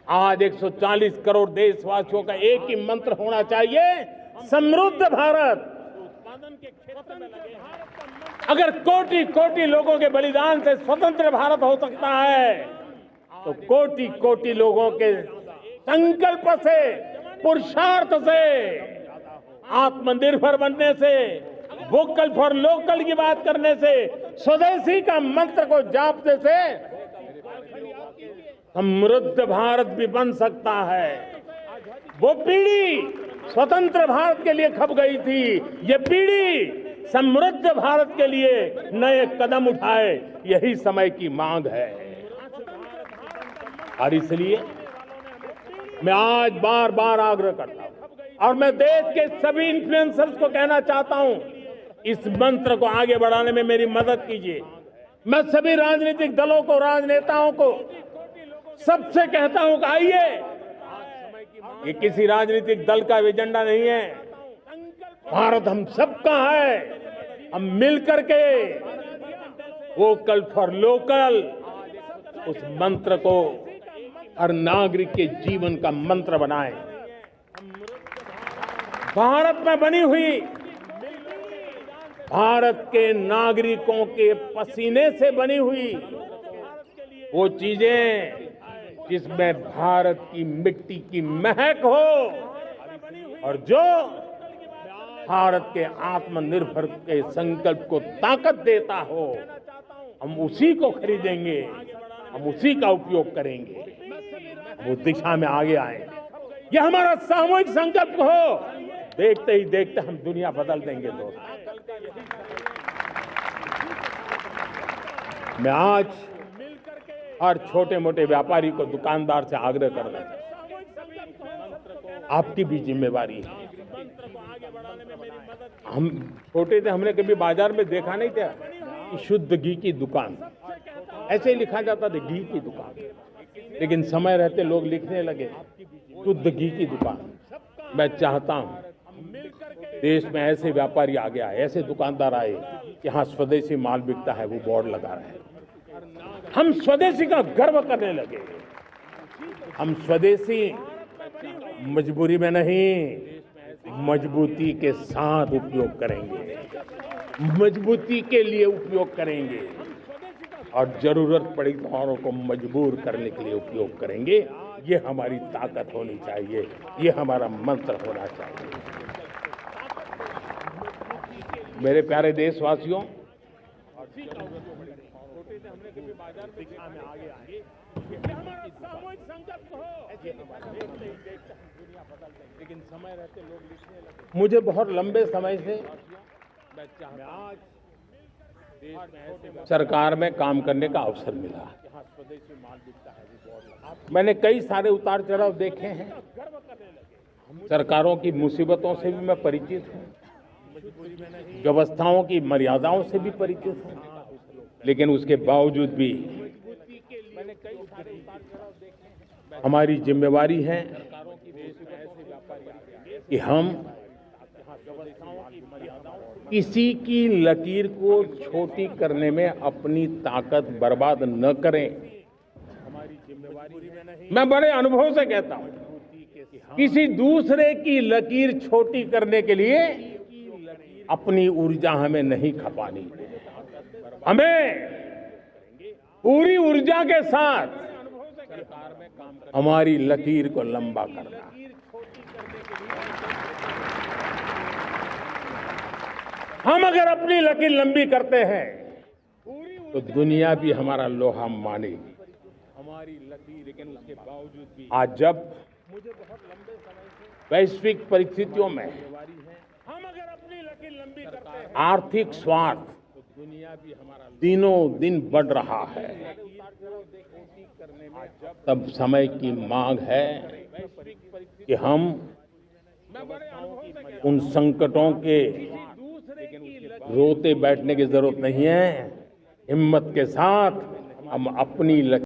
आज 140 करोड़ देशवासियों का एक ही मंत्र होना चाहिए, समृद्ध भारत। अगर कोटि कोटि लोगों के बलिदान से स्वतंत्र भारत हो सकता है, तो कोटि कोटि लोगों के संकल्प से, पुरुषार्थ से आत्मनिर्भर बनने से, वोकल फॉर लोकल की बात करने से, स्वदेशी का मंत्र को जापने से समृद्ध भारत भी बन सकता है। वो पीढ़ी स्वतंत्र भारत के लिए खप गई थी, ये पीढ़ी समृद्ध भारत के लिए नए कदम उठाए, यही समय की मांग है। और इसलिए मैं आज बार बार आग्रह करता हूं और मैं देश के सभी इन्फ्लुएंसर्स को कहना चाहता हूं, इस मंत्र को आगे बढ़ाने में मेरी मदद कीजिए। मैं सभी राजनीतिक दलों को, राजनेताओं को सबसे कहता हूं कि आइए, ये किसी राजनीतिक दल का एजेंडा नहीं है, भारत हम सबका है। हम मिलकर के वोकल फॉर लोकल उस मंत्र को हर नागरिक के जीवन का मंत्र बनाएं। भारत में बनी हुई, भारत के नागरिकों के पसीने से बनी हुई वो चीजें जिसमें भारत की मिट्टी की महक हो और जो भारत के आत्मनिर्भर के संकल्प को ताकत देता हो, हम उसी को खरीदेंगे, हम उसी का उपयोग करेंगे, वो दिशा में आगे आए। यह हमारा सामूहिक संकल्प हो। देखते ही देखते हम दुनिया बदल देंगे दोस्त। मैं आज हर छोटे मोटे व्यापारी को, दुकानदार से आग्रह कर रहा हूं, आपकी भी जिम्मेवारी है। हम छोटे थे, हमने कभी बाजार में देखा नहीं था कि शुद्ध घी की दुकान, ऐसे ही लिखा जाता था घी की दुकान, लेकिन समय रहते लोग लिखने लगे शुद्ध घी की दुकान। मैं चाहता हूं देश में ऐसे व्यापारी आगे आए, ऐसे दुकानदार आए कि हाँ स्वदेशी माल बिकता है, वो बोर्ड लगा रहे हैं। हम स्वदेशी का गर्व करने लगे। हम स्वदेशी मजबूरी में नहीं, मजबूती के साथ उपयोग करेंगे, मजबूती के लिए उपयोग करेंगे और जरूरत पड़ी तो औरों को मजबूर करने के लिए उपयोग करेंगे। ये हमारी ताकत होनी चाहिए, ये हमारा मंत्र होना चाहिए। मेरे प्यारे देशवासियों, लेकिन समय रहते लोग लिखने लगे। मुझे बहुत लंबे समय से सरकार में काम करने का अवसर मिला। मैंने कई सारे उतार चढ़ाव देखे हैं। सरकारों की मुसीबतों से भी मैं परिचित हूँ, व्यवस्थाओं की मर्यादाओं से भी परिचित हूँ, लेकिन उसके बावजूद भी हमारी जिम्मेवारी है कि हम किसी की लकीर को छोटी करने में अपनी ताकत बर्बाद न करें। मैं बड़े अनुभव से कहता हूं, किसी दूसरे की लकीर छोटी करने के लिए अपनी ऊर्जा हमें नहीं खपानी, हमें पूरी ऊर्जा के साथ हमारी लकीर को लंबा करना। हम अगर अपनी लकीर लंबी करते हैं तो दुनिया भी हमारा लोहा मानेगी। हमारी लकीर, लेकिन उसके बावजूद भी आज जब वैश्विक परिस्थितियों में हम अगर अपनी लकीर लंबी करते हैं, आर्थिक स्वार्थ दिनों दिन बढ़ रहा है, तब समय की मांग है कि हम उन संकटों के रोते बैठने की जरूरत नहीं है। हिम्मत के साथ हम अपनी